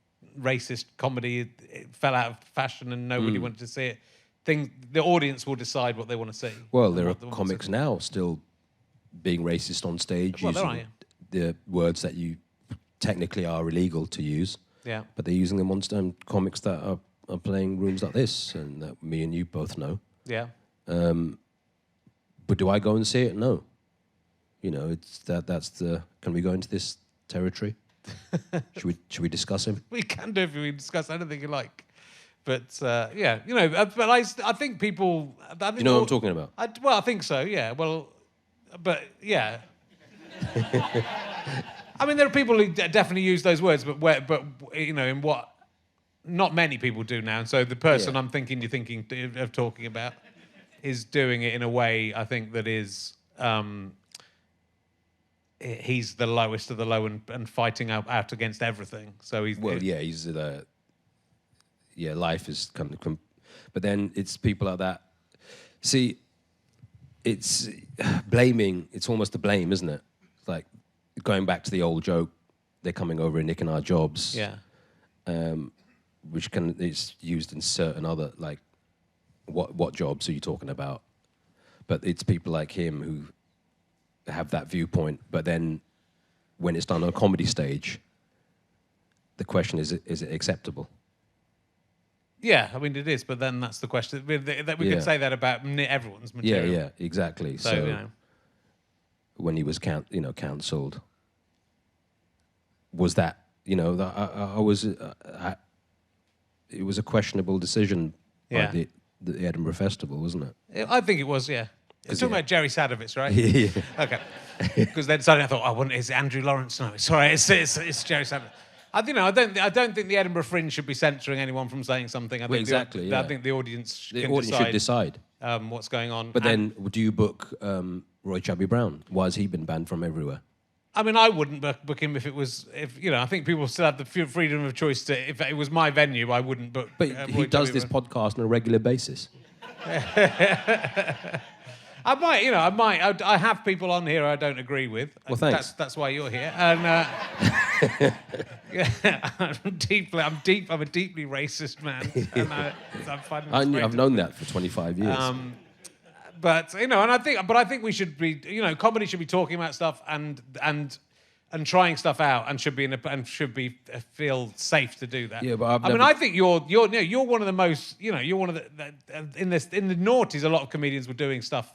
racist comedy it fell out of fashion and nobody wanted to see it. The audience will decide what they want to see. Well, there are comics now still being racist on stage, using the words that you technically are illegal to use. Yeah. But they're using them on comics that are playing rooms like this, and that me and you both know. Yeah. But do I go and see it? No. It's that's the. Can we go into this territory? Should we discuss him? We can do if we discuss anything you like. But but I think people. What I'm talking about? I think so. Yeah. Well, but yeah. I mean, there are people who definitely use those words, but in what not many people do now. So the person you're thinking of talking about is doing it in a way I think that is. He's the lowest of the low and fighting out against everything. So he's life is kind of, but then it's people like that. See, it's blaming. It's almost a blame, isn't it? It's like going back to the old joke. They're coming over and nicking our jobs. Yeah. Which is used in certain other what jobs are you talking about? But it's people like him who have that viewpoint. But then when it's done on a comedy stage, the question is it acceptable? Yeah, I mean it is, but then that's the question. We can say that about everyone's material. Yeah, exactly. So when he was cancelled, was that I was it was a questionable decision by the Edinburgh Festival, wasn't it? I think it was. Yeah. You're talking about Jerry Sadowitz, right? Yeah. Okay. Because then suddenly I thought, it's Andrew Lawrence. No, sorry, it's Jerry Sadowitz. I don't think the Edinburgh Fringe should be censoring anyone from saying something. I think I think the audience should decide what's going on. But then, do you book Roy Chubby Brown? Why has he been banned from everywhere? I mean, I wouldn't book him if I think people still have the freedom of choice to. If it was my venue, I wouldn't book. But he does this podcast on a regular basis. I might. I have people on here I don't agree with. Well, thanks. That's why you're here. And I'm a deeply racist man. And I've known that for 25 years. But and I think we should be. Comedy should be talking about stuff and trying stuff out, and should be feel safe to do that. Yeah, but I think you're one of the most. You're one of the in the noughties. A lot of comedians were doing stuff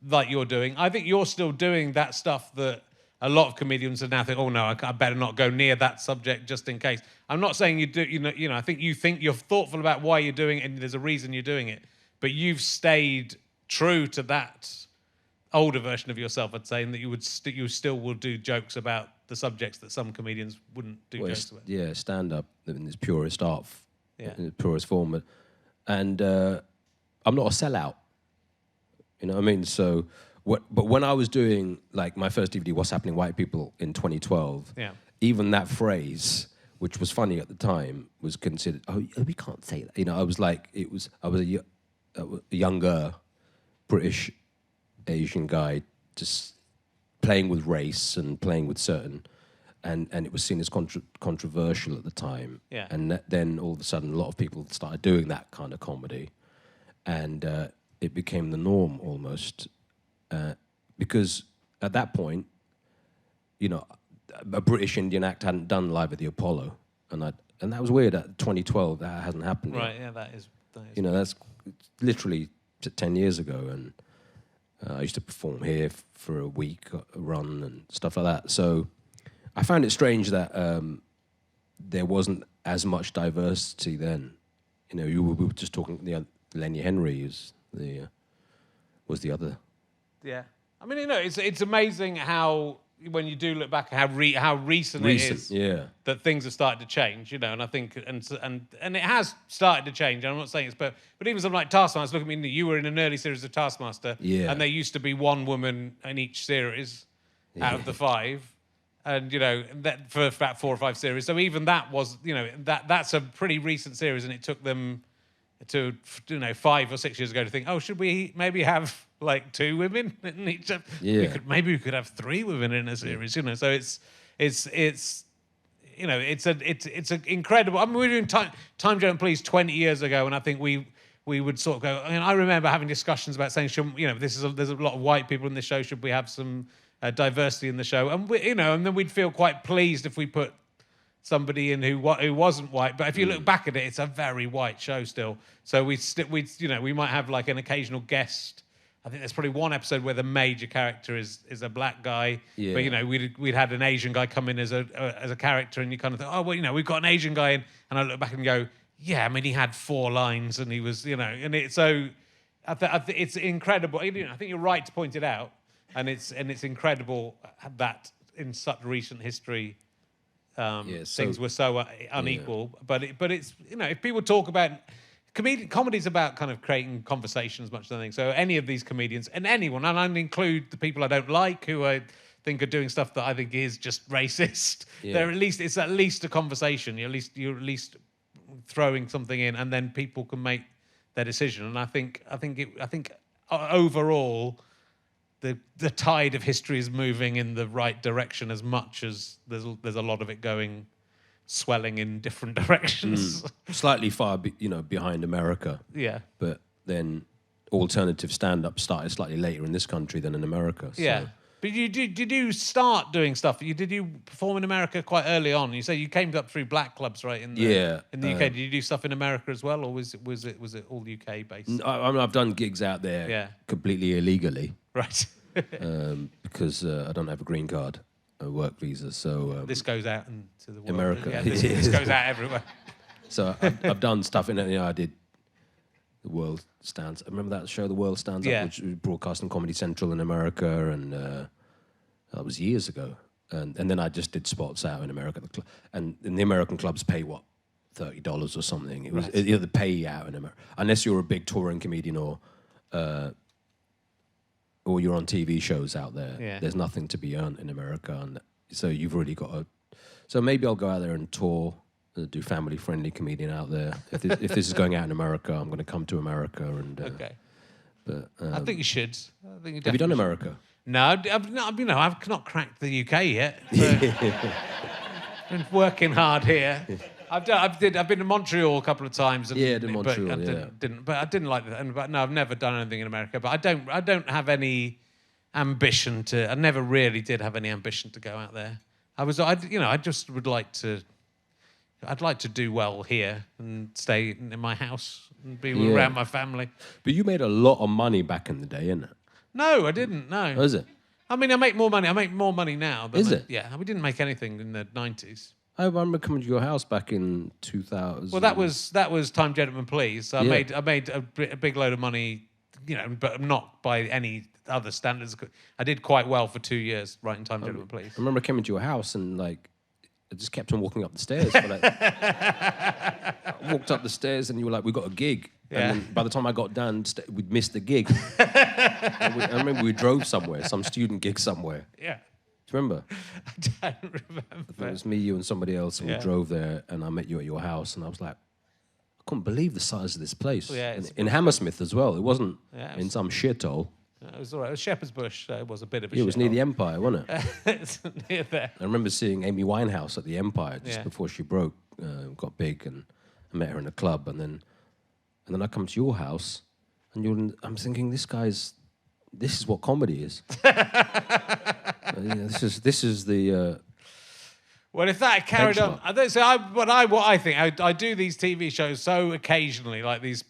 like you're doing. I think you're still doing that stuff that a lot of comedians are now think, oh no, I better not go near that subject just in case. I'm not saying you do. I think you're thoughtful about why you're doing it, and there's a reason you're doing it. But you've stayed true to that older version of yourself, I'd say, and that you still will do jokes about the subjects that some comedians wouldn't do jokes about. Yeah, stand-up in its purest art, in its purest form. And I'm not a sellout. You know what I mean? So, but when I was doing, like, my first DVD, What's Happening White People, in 2012, even that phrase, which was funny at the time, was considered, oh, we can't say that. You know, I was a younger British Asian guy just playing with race and playing with certain, and it was seen as controversial at the time. Yeah. And then all of a sudden, a lot of people started doing that kind of comedy, and it became the norm almost, because at that point, you know, a British Indian act hadn't done Live at the Apollo, and that was weird. At 2012, that hasn't happened yet. Right? Yeah, that is. You know, that's literally 10 years ago, and I used to perform here for a week, a run and stuff like that. So I found it strange that there wasn't as much diversity then. You know, we were just talking. Lenny Henry was the other. Yeah, I mean, you know, it's amazing how, when you do look back, how recent it is that things have started to change, you know, and I think, and it has started to change, and I'm not saying it's, but even something like Taskmaster, look at me, you were in an early series of Taskmaster, and there used to be one woman in each series out of the 5, and, you know, that for about 4 or 5 series, so even that was, you know, that's a pretty recent series, and it took them to, you know, 5 or 6 years ago to think, oh, should we maybe have like 2 women in each? Maybe we could have 3 women in a series, you know. So it's you know, it's an incredible. I mean, we were doing Time Don't Please 20 years ago, and I think we would sort of go. I mean, I remember having discussions about saying, you know, there's a lot of white people in the show. Should we have some diversity in the show? And you know, and then we'd feel quite pleased if we put somebody in who wasn't white. But if you look back at it, it's a very white show still. So we you know, we might have like an occasional guest. I think there's probably one episode where the major character is a black guy. Yeah. But, you know, we'd had an Asian guy come in as a character, and you kind of think, oh, well, you know, we've got an Asian guy in. And I look back and go, yeah, I mean, he had 4 lines, and he was, you know, and it's so, it's incredible. You know, I think you're right to point it out, and it's incredible that in such recent history, things were so unequal. Yeah. But it's, you know, if people talk about comedy's about kind of creating conversation as much as anything. So any of these comedians, and anyone, and I include the people I don't like, who I think are doing stuff that I think is just racist. Yeah. It's at least a conversation. You're at least throwing something in, and then people can make their decision. And I think overall, the tide of history is moving in the right direction, as much as there's a lot of it going, swelling in different directions. Slightly far, behind America. Yeah. But then alternative stand-up started slightly later in this country than in America. So. Yeah. But did you start doing stuff? Did you perform in America quite early on? You say you came up through black clubs, right? In the UK. Did you do stuff in America as well, or was it all UK based? I mean, I've done gigs out there completely illegally. Right. Because I don't have a green card. A work visa, so this goes out into the world. America. Yeah, this goes out everywhere. So I've done stuff in it. I did The World Stands. Remember that show, The World Stands Up, which was broadcast on Comedy Central in America, and that was years ago. And then I just did spots out in America, and the American clubs pay what, $30 or something. It was the pay out in America, unless you're a big touring comedian or you're on TV shows out there. Yeah. There's nothing to be earned in America, and so you've really got to. So maybe I'll go out there and tour, do family-friendly comedian out there. If this is going out in America, I'm going to come to America and. Okay. But I think you should. Have you done America? No, I've not cracked the UK yet. Been working hard here. I've been to Montreal a couple of times. To Montreal. But I didn't like that. But no, I've never done anything in America. But I don't have any ambition to. I never really did have any ambition to go out there. I just would like to. I'd like to do well here and stay in my house and be around my family. But you made a lot of money back in the day, innit? No, I didn't. No. Oh, is it? I mean, I make more money. I make more money now. Is it? Yeah, we didn't make anything in the 90s. I remember coming to your house back in 2000. Well, that was Time Gentlemen Please. So I made a big load of money. but not by any other standards. I did quite well for 2 years writing Time Gentlemen Please. I remember I came into your house and like I just kept on walking up the stairs. For, like, I walked up the stairs and you were like, "We got a gig." Yeah. And then by the time I got down, we'd missed the gig. I remember we drove somewhere, some student gig somewhere. Yeah. Do you remember? I don't remember. It was me, you, and somebody else, and we drove there, and I met you at your house, and I was like, I couldn't believe the size of this place. Yeah, in Hammersmith as well. It wasn't Yeah, in some shithole. It was all right. It was Shepherd's Bush. So it was a bit of a It was near the Empire, wasn't it? It's near there. I remember seeing Amy Winehouse at the Empire just Yeah. before she broke, got big, and I met her in a club, and then I come to your house, and I'm thinking, this is what comedy is. This is the. Well, if that had carried on, Benchmark. I don't say what I think. I do these TV shows so occasionally, like these.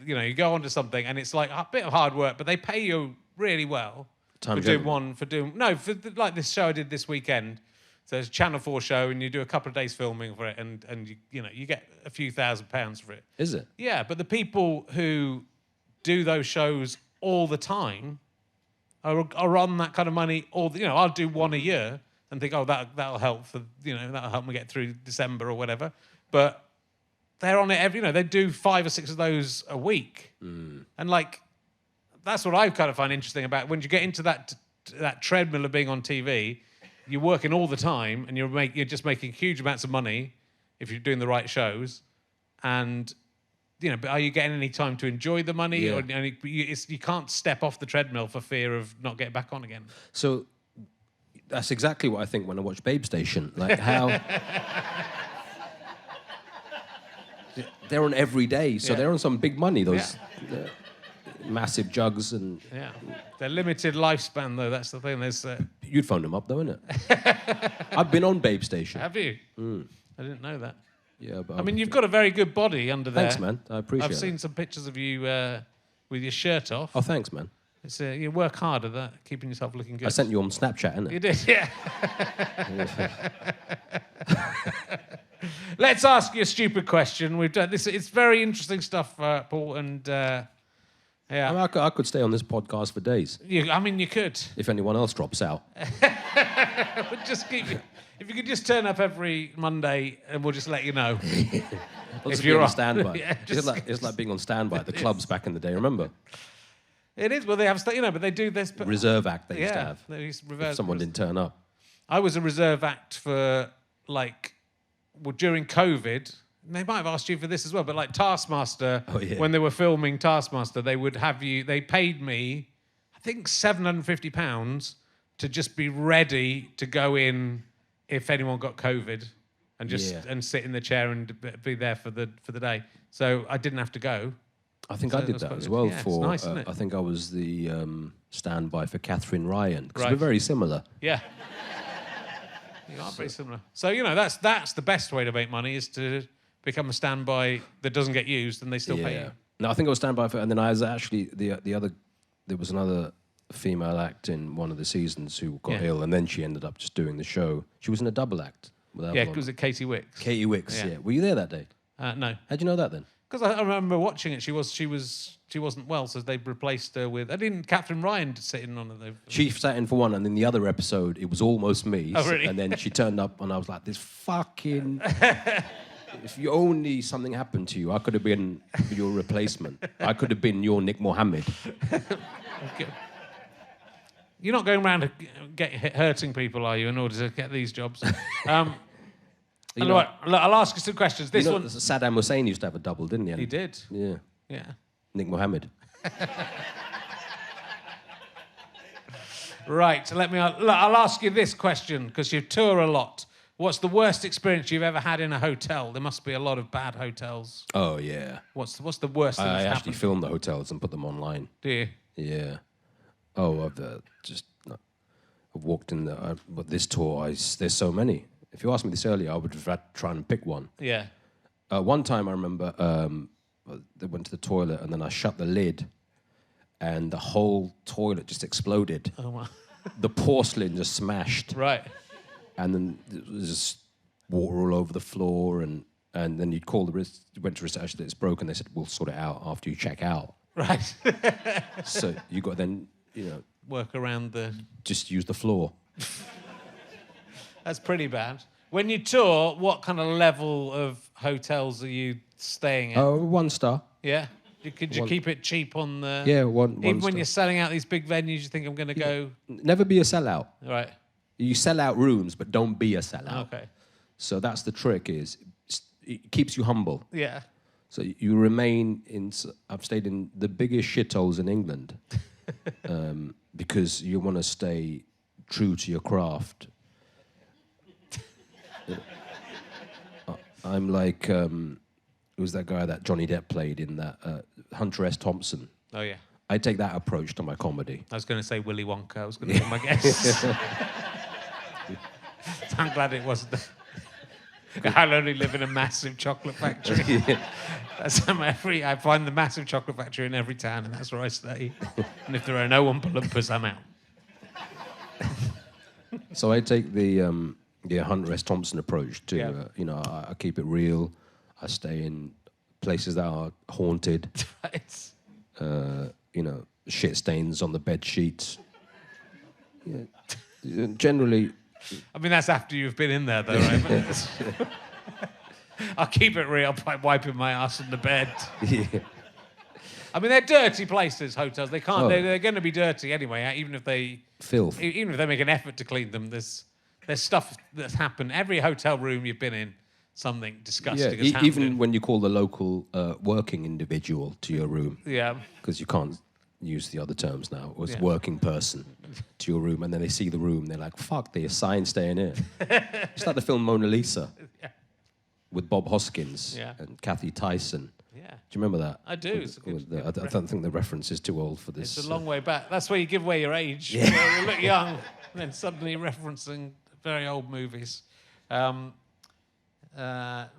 You go onto something and it's like a bit of hard work, but they pay you really well Time for like this show I did this weekend. So it's a Channel 4 show, and you do a couple of days filming for it, and you get a few £1,000s for it. Is it? Yeah, but the people who do those shows all the time are on that kind of money. I'll do one a year and think, that'll help that'll help me get through December or whatever. But they're on it every. They do 5 or 6 of those a week, and like that's what I kind of find interesting about when you get into that treadmill of being on TV. You're working all the time, and you're just making huge amounts of money if you're doing the right shows, and. But are you getting any time to enjoy the money? Yeah. Or you can't step off the treadmill for fear of not getting back on again. So that's exactly what I think when I watch Babe Station. Like how they're on every day, so they're on some big money. Those massive jugs and They're limited lifespan though. That's the thing. There's you'd phone them up though, innit? I've been on Babe Station. have you? I didn't know that. Yeah, but I mean, you've got a very good body under there. thanks, man. I appreciate it. I've seen some pictures of you with your shirt off. Oh, thanks, man. It's you work hard at that, keeping yourself looking good. I sent you on Snapchat, innit? You did, yeah. Let's ask you a stupid question. We've done this. It's very interesting stuff, Paul. And I mean, I could stay on this podcast for days you could. if anyone else drops out. But just keep. If you could just turn up every Monday, and we'll just let you know. I'll just If be you're on on. standby. Yeah, It's like being on standby at the clubs back in the day. Remember? It is. Well, they have, but they do this. But, Reserve act they used to have. They used to If reverse. someone didn't turn up. I was a reserve act for during COVID. They might have asked you for this as well, but like Taskmaster, when they were filming Taskmaster, they would have you. They paid me, I think £750 to just be ready to go in if anyone got COVID, and and sit in the chair and be there for the day. So I didn't have to go. I think So I that did was that quite as good. well Yeah, it's for. nice, isn't it? I think I was the standby for Catherine Ryan because Right. we're very similar. Yeah. You are very similar. So, that's the best way to make money is to become a standby that doesn't get used and they still pay you. No, I think I was standby for, and then I was actually the other. There was another female act in one of the seasons who got ill, and then she ended up just doing the show. She was in a double act. Yeah, was it Katie Wicks? Katie Wicks. Yeah. Were you there that day? No. How'd you know that then? Because I remember watching it. She wasn't well, so they replaced her with. I didn't. Catherine Ryan sit in on it. She sat in for one, and then the other episode, it was almost me. Oh, really? And then she turned up, and I was like, "This fucking." If you only something happened to you, I could have been your replacement. I could have been your Nick Mohammed. Okay. You're not going around hurting people, are you, in order to get these jobs? I'll ask you some questions. This one. Saddam Hussein used to have a double, didn't he? He did. Yeah. Yeah. Nick Mohammed. Right. So I'll ask you this question because you tour a lot. What's the worst experience you've ever had in a hotel? There must be a lot of bad hotels. Oh yeah. What's the worst thing I that's actually happened? filmed the hotels and put them online. Do you? Yeah. Oh, I've walked in but this tour, there's so many. If you asked me this earlier, I would have tried and pick one. Yeah. One time I remember they went to the toilet and then I shut the lid and the whole toilet just exploded. Oh, wow. The porcelain just smashed. Right. And then there was just water all over the floor and then you'd call went to reception, it's broken. They said, we'll sort it out after you check out. Right. So you got then, Work around the... just use the floor. That's pretty bad. When you tour, what kind of level of hotels are you staying at? Oh, 1 star. Yeah? Could you keep it cheap on the... Yeah, one Even when star. you're selling out these big venues, you think I'm going to go... Never be a sellout. Right. You sell out rooms, but don't be a sellout. Okay. So that's the trick. Is it keeps you humble. Yeah. So you remain in. I've stayed in the biggest shitholes in England, because you want to stay true to your craft. I'm like, who's that guy that Johnny Depp played in that Hunter S. Thompson? Oh, yeah. I take that approach to my comedy. I was going to say Willy Wonka. I was going to get my guess. I'm glad it wasn't. I'll only live in a massive chocolate factory. That's I find the massive chocolate factory in every town, and that's where I stay. And if there are no Oompa Loompas, I'm out. So I take the Hunter S. Thompson approach to, Yeah. I keep it real. I stay in places that are haunted. Right. Shit stains on the bed sheets. Yeah. Generally. I mean, that's after you've been in there, though, right? I'll keep it real by wiping my ass on the bed. Yeah. I mean, they're dirty places, hotels. They can't. Oh. They're going to be dirty anyway, even if they Filth. Even if they make an effort to clean them. There's stuff that's happened. Every hotel room you've been in, something disgusting has happened. Even when you call the local working individual to your room. Yeah. Because you can't use the other terms now. It was Yeah. working person to your room, and then they see the room, they're like, fuck, there's a sign staying here. It's like the film Mona Lisa with Bob Hoskins and Kathy Tyson. Yeah. Do you remember that? I do. It's a good I don't think the reference is too old for this. It's a long way back. That's where you give away your age. You look young, and then suddenly referencing very old movies.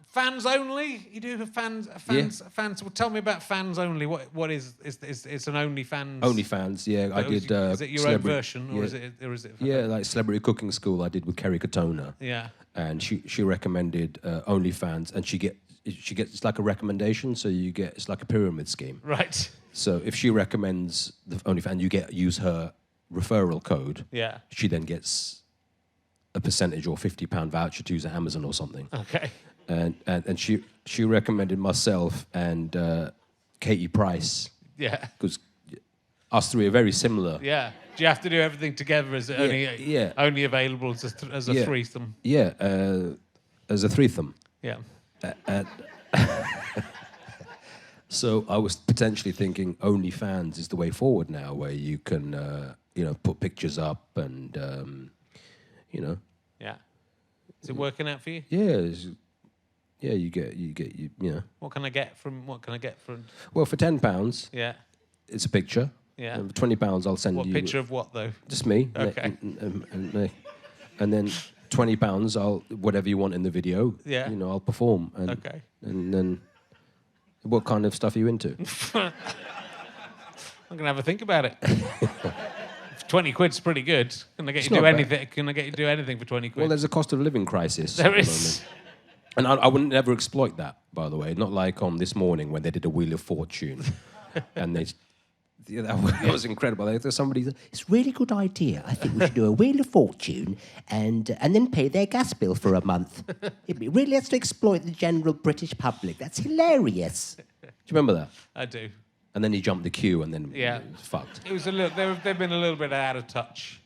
Fans only? You do have fans? Fans. Well, tell me about fans only. What is it's an OnlyFans? OnlyFans, yeah. I did. Is it your own version, or is it? Yeah, like Celebrity Cooking School. I did with Kerry Katona. Yeah. And she recommended OnlyFans, and she gets it's like a recommendation, so it's like a pyramid scheme. Right. So if she recommends the OnlyFans, use her referral code. Yeah. She then gets a percentage or £50 voucher to use at Amazon or something. Okay. And she recommended myself and Katie Price. Yeah. Because us three are very similar. Yeah. Do you have to do everything together? Is it only available as a threesome? Yeah, as a threesome. Yeah. So I was potentially thinking OnlyFans is the way forward now, where you can put pictures up and Yeah. Is it working out for you? Yeah, you get What can I get from? Well, for £10, Yeah. it's a picture. Yeah. And for £20, I'll send you. What picture of what though? Just me. Okay. And then £20, I'll whatever you want in the video. Yeah. I'll perform. And, Okay. And then, what kind of stuff are you into? I'm gonna have a think about it. 20 quid's pretty good. Can I get you to do anything? Can I get you to do anything for 20 quid? Well, there's a cost of living crisis. There at the is. moment. And I would never exploit that, by the way. Not like on This Morning when they did a Wheel of Fortune, and that was incredible. There's somebody. It's a really good idea. I think we should do a Wheel of Fortune and then pay their gas bill for a month. It really has to exploit the general British public. That's hilarious. Do you remember that? I do. And then he jumped the queue, and then Yeah. it was fucked. It was a little. They've been a little bit out of touch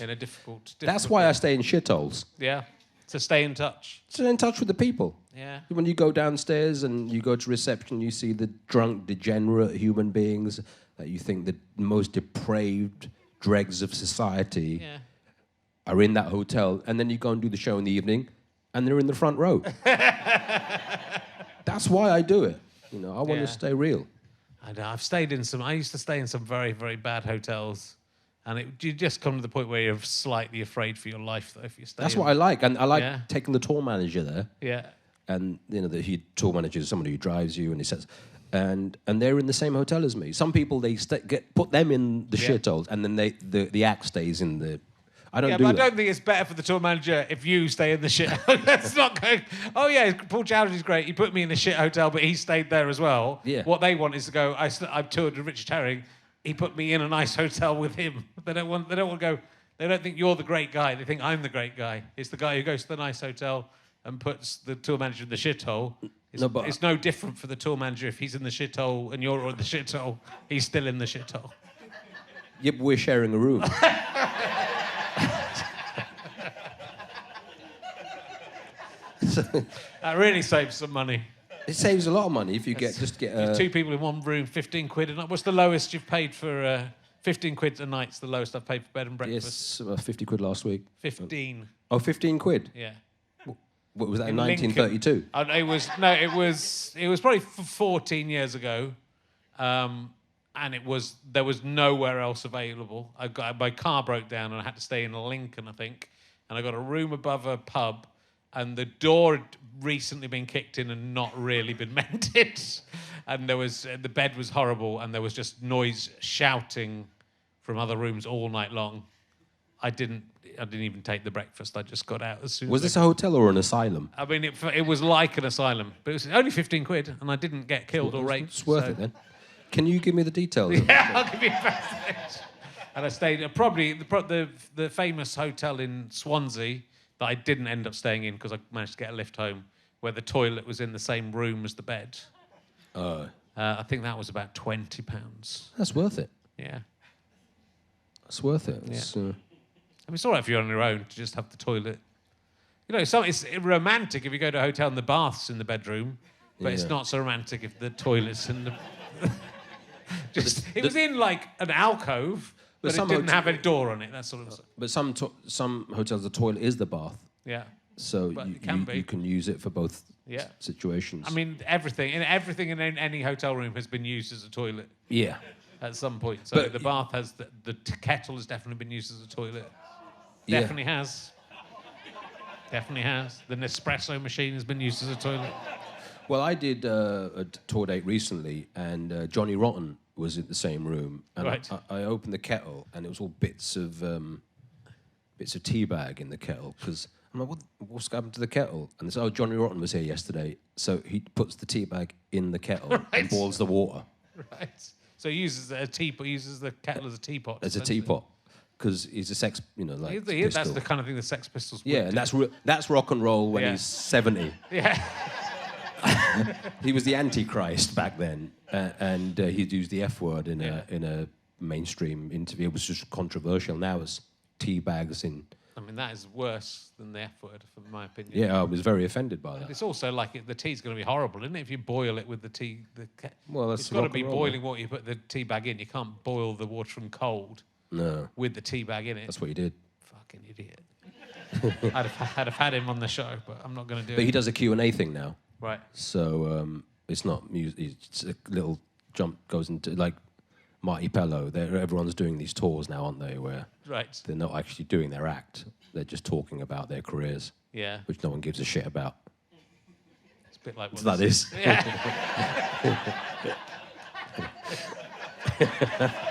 in a difficult. That's why I stay in shitholes. Yeah. To stay in touch. Stay in touch with the people. Yeah. When you go downstairs and you go to reception, you see the drunk, degenerate human beings that you think the most depraved dregs of society are in that hotel, and then you go and do the show in the evening, and they're in the front row. That's why I do it. I want to stay real. I know. I used to stay in some very, very bad hotels, and you just come to the point where you're slightly afraid for your life, though, if you stay. That's in. what I like, and I like taking the tour manager there. Yeah. And the tour manager is somebody who drives you, and he says, and they're in the same hotel as me. Some people put them in the shitholes, and then the act stays in the I don't Yeah, do but that. I don't think it's better for the tour manager if you stay in the shit. That's not going. Oh yeah, Paul Chowdhry's great. He put me in a shit hotel, but he stayed there as well. Yeah. What they want is to go. I've toured with Richard Herring. He put me in a nice hotel with him. They don't want to go. They don't think you're the great guy. They think I'm the great guy. It's the guy who goes to the nice hotel and puts the tour manager in the shithole. It's no different for the tour manager if he's in the shithole and you're in the shithole. He's still in the shithole. Yeah, but we're sharing a room. That really saves some money. It saves a lot of money if you get 2 people in one room, 15 quid a night. What's the lowest you've paid for 15 quid a night's the lowest I've paid for bed and breakfast? Yes, 50 quid last week. 15. Oh, 15 quid? Yeah. What was that, in Lincoln. 1932? It was probably 14 years ago. And there was nowhere else available. My car broke down and I had to stay in Lincoln, I think. And I got a room above a pub, and the door had recently been kicked in and not really been mended. And the bed was horrible, and there was just noise shouting from other rooms all night long. I didn't even take the breakfast. I just got out as soon as Was this a hotel or an asylum? I mean, it was like an asylum, but it was only 15 quid, and I didn't get killed or raped. It's worth it then. Can you give me the details? Yeah, I'll give you a message. And I stayed at probably the famous hotel in Swansea that I didn't end up staying in because I managed to get a lift home, where the toilet was in the same room as the bed. I think that was about £20. That's worth it. Yeah. That's worth it. Yeah. It's, I mean, it's all right if you're on your own to just have the toilet. You know, it's romantic if you go to a hotel and the bath's in the bedroom, but it's not so romantic if the toilet's in the... It was in like an alcove, but it didn't have a door on it. That sort of. But some hotels, the toilet is the bath. Yeah. So But you it can use it for both situations. I mean, everything in any hotel room has been used as a toilet yeah. at some point. So But the bath has the kettle has definitely been used as a toilet. Yeah. Definitely has. Definitely has. The Nespresso machine has been used as a toilet. Well, I did a tour date recently, and Johnny Rotten was in the same room, and Right. I opened the kettle, and it was all bits of tea bag in the kettle. Because I'm like, what's happened to the kettle? And they said, Johnny Rotten was here yesterday, so he puts the tea bag in the kettle and boils the water. Right. So he uses a teapot. He uses the kettle as a teapot. As a teapot, because he's a sex, that's That's the kind of thing the Sex Pistols would yeah, do. and that's rock and roll when he's 70. Yeah. He was the Antichrist back then, and he'd use the F word in a mainstream interview. It was just controversial. Now it's tea bags in. I mean, that is worse than the F word, in my opinion. Yeah, I was very offended by that. It's also like the tea's going to be horrible, isn't it? If you boil it with the tea, Well, that's it's got to rock be and roll, boiling water. You put the tea bag in. You can't boil the water from cold No, with the tea bag in it. that's what he did. Fucking idiot. I'd have had him on the show, but I'm not going to do But it. he does a Q&A thing now. Right. So it's not music. It's a little jump goes into like Marty Pello. Everyone's doing these tours now, aren't they? Where Right. they're not actually doing their act. They're just talking about their careers, Yeah. which no one gives a shit about. It's a bit like what That is. Yeah. A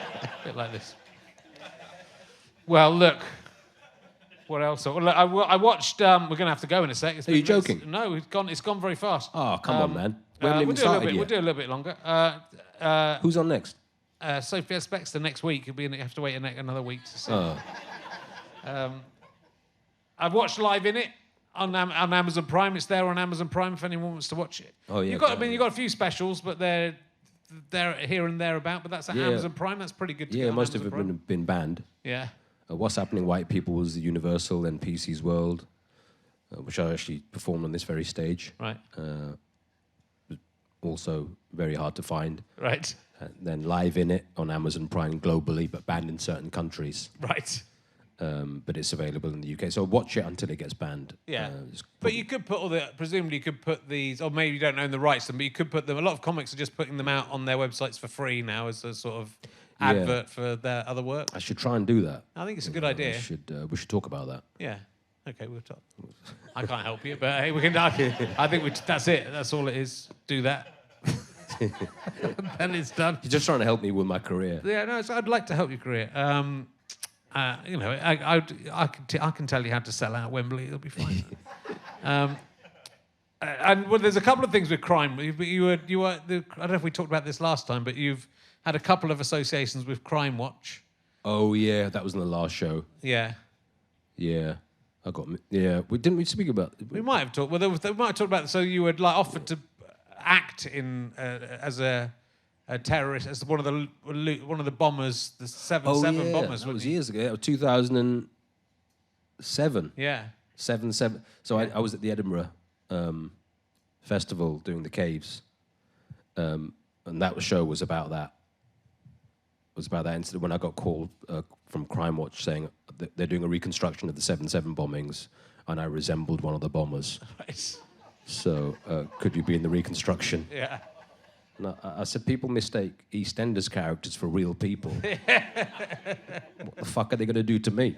bit like this. Well, look. What else? Well, look, I watched. We're going to have to go in a sec. Are you joking? No, it's gone. It's gone very fast. Oh, come on, man. We haven't even we'll started yet. We'll do a little bit longer. Who's on next? Sophia Spexter next week. You have to wait another week to see. Oh. I've watched Live in It on Amazon Prime. It's there on Amazon Prime if anyone wants to watch it. Oh, yeah, You've got a few specials, but they're here and there about. But that's at Amazon Prime. That's pretty good. To get on most of Amazon it Prime. been banned. Yeah. What's Happening White People was the Universal and PC's World, which I actually performed on this very stage. Right. Also very hard to find. Right. Then Live in It on Amazon Prime globally, but banned in certain countries. Right. But it's available in the UK. So watch it until it gets banned. Yeah. But you could put presumably you could put these, or maybe you don't own the rights to them, but you could put them. A lot of comics are just putting them out on their websites for free now as a sort of advert for their other work. I should try and do that. I think it's a good idea. We should talk about that. Yeah. Okay, we'll talk. I can't help you, but hey, we can. I think that's it. That's all it is. Do that. Then it's done. You're just trying to help me with my career. Yeah, no, I'd like to help your career. I can tell you how to sell out Wembley. It'll be fine. And well, there's a couple of things with crime. I don't know if we talked about this last time, but you've had a couple of associations with Crime Watch. Oh yeah, that was in the last show. Yeah. Yeah, didn't we speak about? We might have talked. Well, they might have talked about. So you were like offered to act in as a terrorist, as one of the bombers, the 7/7 bombers. That was years ago. That was 2007. Yeah. 7/7. So I was at the Edinburgh festival doing the caves, and that show was about that. Was about that incident when I got called from Crime Watch saying that they're doing a reconstruction of the 7/7 bombings, and I resembled one of the bombers. Right. So could you be in the reconstruction? Yeah. And I said, people mistake EastEnders characters for real people. What the fuck are they going to do to me?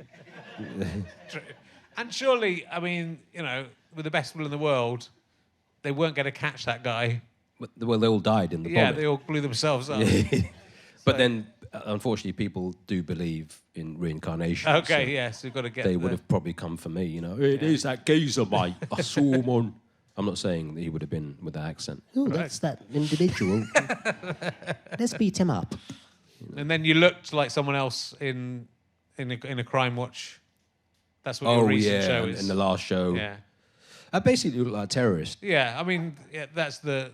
True. And surely, I mean, with the best will in the world, they weren't going to catch that guy. Well, they all died in the bombing. Yeah, they all blew themselves up. But then, unfortunately, people do believe in reincarnation. Okay, so yes, you've got to get. They would have probably come for me, It is that geezer, mate. I saw him on. I'm not saying that he would have been with that accent. Oh, that's that individual. Let's beat him up. And then you looked like someone else in a Crime Watch. That's what your recent show is. In the last show. Yeah. I basically look like a terrorist. Yeah, I mean, that's the.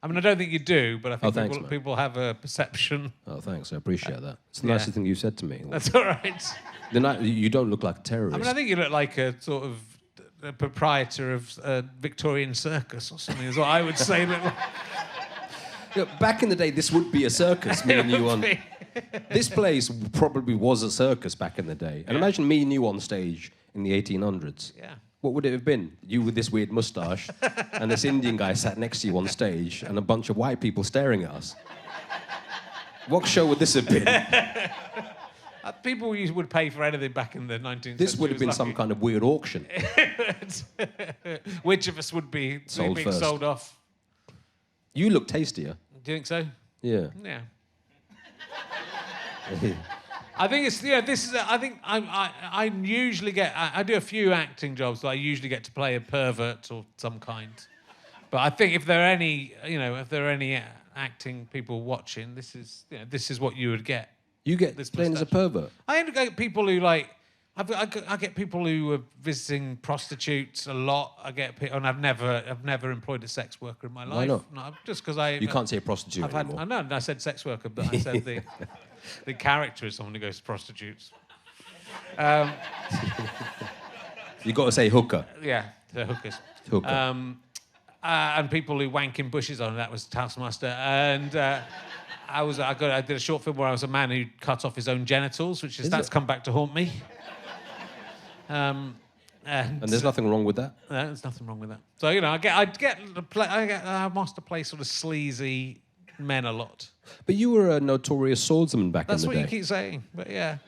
I mean, I don't think you do, but I think people have a perception. Oh, thanks. I appreciate that. It's the nicest thing you said to me. That's all right. You don't look like a terrorist. I mean, I think you look like a sort of a proprietor of a Victorian circus or something, is what I would say. Back in the day, this would be a circus, me and you on... This place probably was a circus back in the day. And imagine me and you on stage in the 1800s. Yeah. What would it have been? You with this weird moustache and this Indian guy sat next to you on stage and a bunch of white people staring at us. What show would this have been? People would pay for anything back in the 19th century. This would have been some kind of weird auction. Which of us would be being sold off? You look tastier. Do you think so? Yeah. Yeah. I think it's this is. I think I usually get. I do a few acting jobs, so I usually get to play a pervert or some kind. But I think if there are any, acting people watching, this is what you would get. You get this playing as a pervert. I get people who like. I get people who are visiting prostitutes a lot. And I've never employed a sex worker in my life. Why not? No, just because You can't say a prostitute anymore. I know. I said sex worker, but I said the character is someone who goes to prostitutes. You got to say hooker. Yeah, the hookers. Hooker. And people who wank in bushes on that was Taskmaster. And I did a short film where I was a man who cut off his own genitals, that's come back to haunt me. And there's nothing wrong with that. No, there's nothing wrong with that. So I must play sort of sleazy men a lot. But you were a notorious swordsman back in the day. That's what you keep saying. But yeah,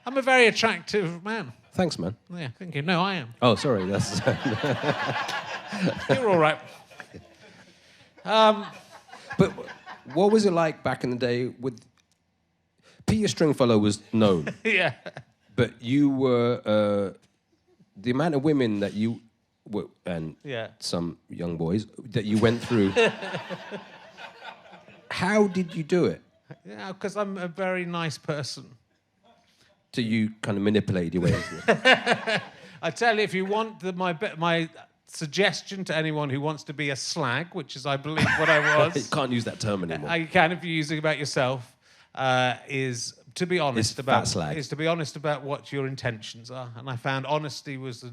I'm a very attractive man. Thanks, man. Yeah, thank you. No, I am. Oh, sorry. That's. You're all right. But what was it like back in the day with Peter Stringfellow was known. Yeah. But you were the amount of women that you were, and some young boys that you went through. How did you do it? Yeah, because I'm a very nice person. So you kind of manipulate your way into it. I tell you, if you want my suggestion to anyone who wants to be a slag, which is, I believe, what I was. You can't use that term anymore. You can if you're using it about yourself. Is to be honest about what your intentions are, and I found honesty was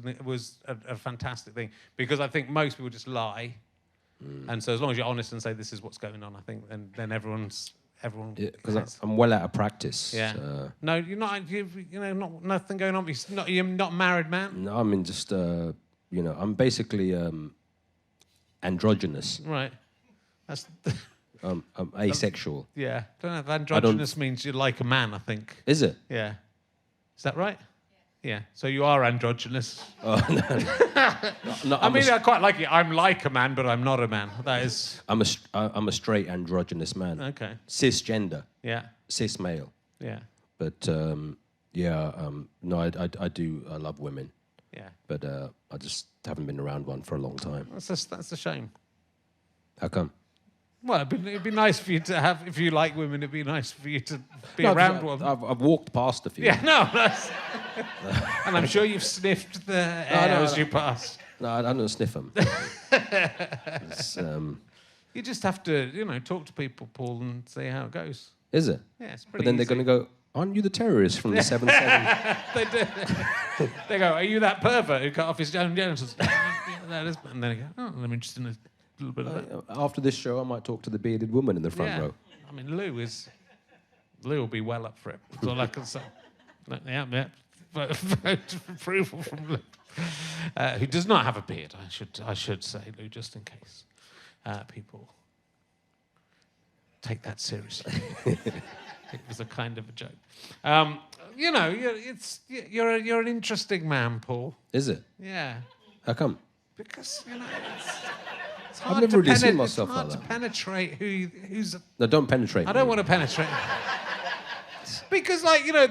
a fantastic thing, because I think most people just lie, and so as long as you're honest and say this is what's going on, I think then everyone. Yeah, because I'm well out of practice. Yeah. No, you're not. Nothing going on. You're not a married man. No, I mean just I'm basically androgynous. Right. That's. I'm asexual. Yeah. I don't know if androgynous means you're like a man, I think. Is it? Yeah. Is that right? Yeah. So you are androgynous. Oh, no. I mean, I quite like it. I'm like a man, but I'm not a man. That is... I'm a straight androgynous man. Okay. Cisgender. Yeah. Cis male. Yeah. But, Yeah, no, I do. I love women, Yeah. but I just haven't been around one for a long time. That's a shame. How come? Well, it'd be nice for you to have, if you like women, it'd be nice for you to be No, 'cause around one. I've walked past a few. Yeah, no, that's... and I'm sure you've sniffed the air as you pass. No, I don't sniff them. You just have to, talk to people, Paul, and see how it goes. Is it? Yeah, it's pretty But then easy. they're going to go, aren't you the terrorist from the 7-7? They do. They go, are you that pervert who cut off his own genitals? And then they go, oh, I'm interested in a little bit of that. After this show, I might talk to the bearded woman in the front row. I mean, Lou will be well up for it. That's all I can say. Yeah. Vote for approval from Lou, who does not have a beard. I should say, Lou, just in case people take that seriously. It was a kind of a joke. You're an interesting man, Paul. Is it? Yeah. How come? Because it's hard never to really seen myself it's hard like to that. penetrate who's. No, don't penetrate I don't me. want to penetrate. Because,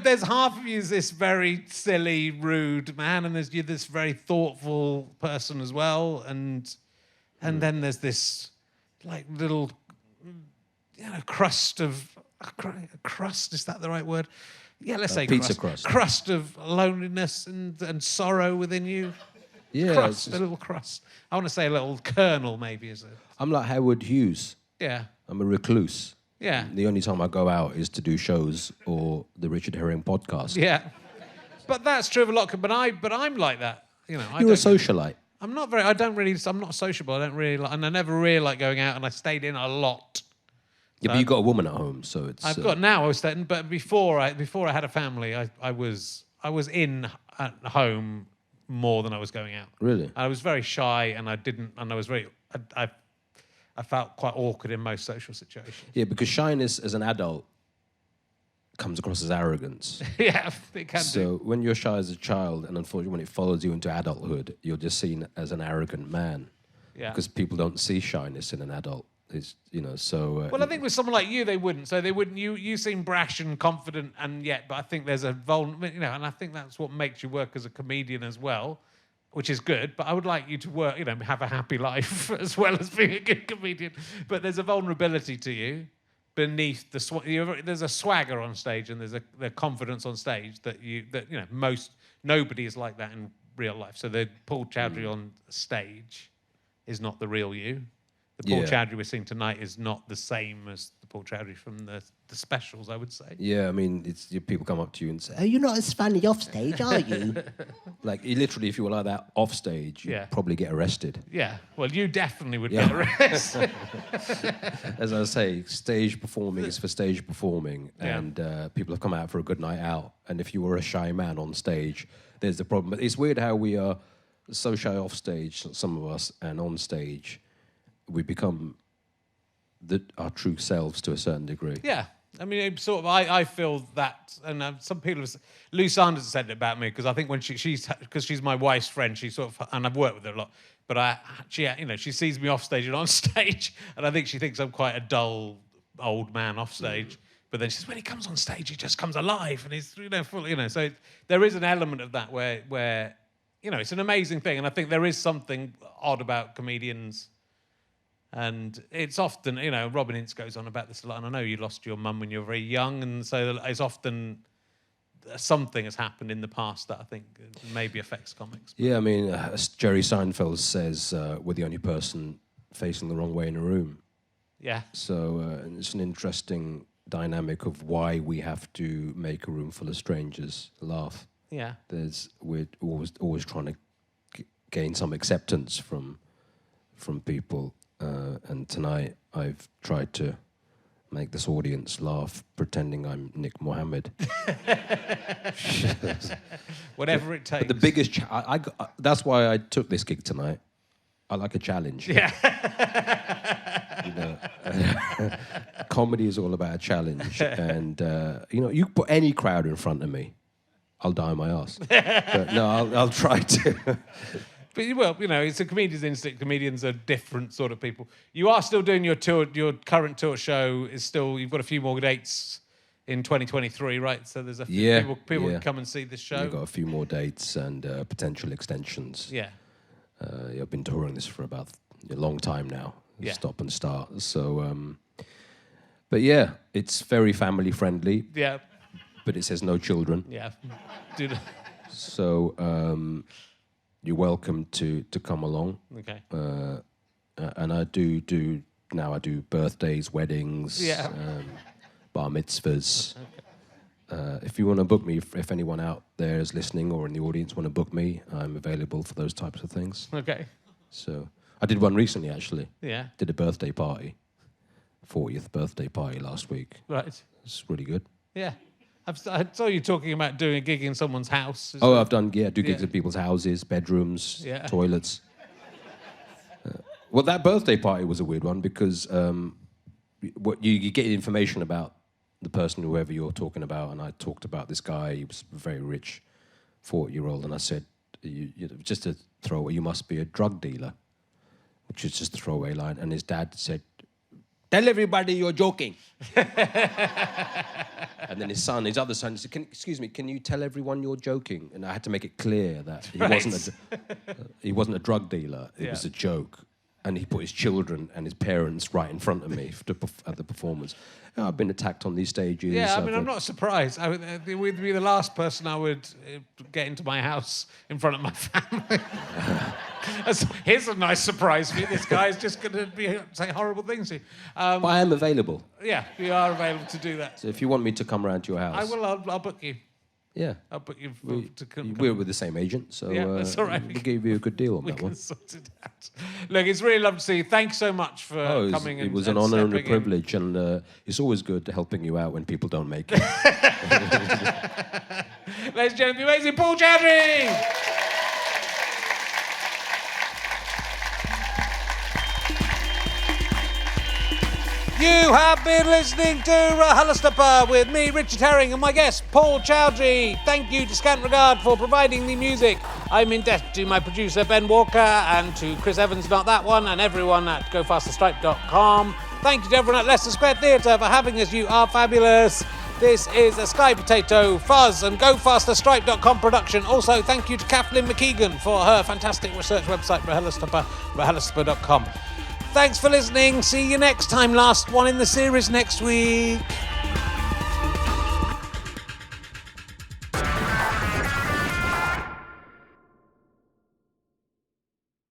there's half of you is this very silly, rude man, and you're this very thoughtful person as well, and then there's this little, crust of crust. Is that the right word? Yeah, let's say pizza crust. crust. Crust of loneliness and sorrow within you. Yeah. Crust, a little crust. I want to say a little kernel, maybe, is it? I'm like Howard Hughes. Yeah. I'm a recluse. Yeah. The only time I go out is to do shows or the Richard Herring podcast. Yeah. But that's true of a lot. But I'm like that. You're a socialite. I'm not sociable. I don't really and I never really like going out, and I stayed in a lot. Yeah, but you got a woman at home, so it's. I've got now. I was staying, but before I had a family, I was in at home more than I was going out. Really? I was very shy, and I felt quite awkward in most social situations. Yeah, because shyness as an adult comes across as arrogance. Yeah, it can do. So when you're shy as a child, and unfortunately when it follows you into adulthood, you're just seen as an arrogant man. Yeah. Because people don't see shyness in an adult. It's, so... Well, I think with someone like you, they wouldn't. So they wouldn't. You seem brash and confident, but I think there's a vulnerability, and I think that's what makes you work as a comedian as well, which is good. But I would like you to work, have a happy life as well as being a good comedian. But there's a vulnerability to you beneath the there's a swagger on stage, and there's a confidence on stage that nobody is like that in real life. So the Paul Chowdhry on stage is not the real you. The Paul Chowdhry we're seeing tonight is not the same as the Paul Chowdhry from the specials, I would say. Yeah, I mean, people come up to you and say, Oh, you're not as funny off stage, are you? literally, if you were like that off stage, you'd probably get arrested. Yeah, well, you definitely would get arrested. As I say, stage performing is for stage performing, and people have come out for a good night out. And if you were a shy man on stage, there's the problem. But it's weird how we are so shy off stage, some of us, and on stage, we become our true selves to a certain degree. Yeah. I mean, I feel that, and some people Lou Sanders said it about me, because I think when she's my wife's friend, and I've worked with her a lot, but she sees me off stage and on stage, and I think she thinks I'm quite a dull old man off stage. But then she says, when he comes on stage, he just comes alive, and he's full. So there is an element of that where it's an amazing thing, and I think there is something odd about comedians. And it's often, Robin Ince goes on about this a lot, and I know you lost your mum when you were very young, and so it's often something has happened in the past that I think maybe affects comics. Yeah, I mean, as Jerry Seinfeld says, we're the only person facing the wrong way in a room. Yeah. So it's an interesting dynamic of why we have to make a room full of strangers laugh. Yeah. We're always trying to gain some acceptance from people. And tonight I've tried to make this audience laugh, pretending I'm Nick Mohammed. Whatever it takes. But the biggest... that's why I took this gig tonight. I like a challenge. Yeah. Comedy is all about a challenge. And, you put any crowd in front of me, I'll die on my ass. But no, I'll try to... But it's a comedian's instinct. Comedians are different sort of people. You are still doing your tour. Your current tour show is still. You've got a few more dates in 2023, right? So there's a few Yeah, people yeah. can come and see this show. We've got a few more dates and potential extensions. Yeah. I've been touring this for about a long time now. Yeah. Stop and start. So, but yeah, it's very family friendly, Yeah. but it says no children. Yeah. Dude. So you're welcome to come along. Okay. And I do birthdays, weddings, Yeah. bar mitzvahs. If you want to book me, if anyone out there is listening or in the audience want to book me, I'm available for those types of things. Okay. So I did one recently, actually. Yeah. Did a birthday party, 40th birthday party last week. Right. It's really good. Yeah. I saw you talking about doing a gig in someone's house. Oh, I've done gigs Yeah. at people's houses, bedrooms, Yeah. toilets. Well, that birthday party was a weird one because what you get information about the person, whoever you're talking about, and I talked about this guy. He was a very rich 40-year-old, and I said, just a throwaway, you must be a drug dealer, which is just a throwaway line. And his dad said, tell everybody you're joking. And then his other son said, excuse me, can you tell everyone you're joking? And I had to make it clear that he wasn't a drug dealer. It was a joke. And he put his children and his parents right in front of me at the performance. I've been attacked on these stages. Yeah, I mean, I'm not surprised. He would be the last person I would get into my house in front of my family. Here's a nice surprise for you. This guy's just going to be saying horrible things to you. But I am available. Yeah, you are available to do that. So if you want me to come around to your house. I will. I'll book you. Yeah. I'll book you to come. We're with the same agent, so Yeah, that's all right. we'll give you a good deal on We that can one. sort it out. Look, it's really lovely to see you. Thanks so much for coming. It was an honour and a privilege, and it's always good helping you out when people don't make it. Ladies and gentlemen, the amazing Paul Chowdhry! You have been listening to RHLSTP with me, Richard Herring, and my guest, Paul Chowdhry. Thank you to Scant Regard for providing the music. I'm in debt to my producer, Ben Walker, and to Chris Evans, not that one, and everyone at gofasterstripe.com. Thank you to everyone at Leicester Square Theatre for having us. You are fabulous. This is a Sky Potato, Fuzz, and gofasterstripe.com production. Also, thank you to Kathleen McKeegan for her fantastic research website, RHLSTP.com. Thanks for listening. See you next time. Last one in the series next week.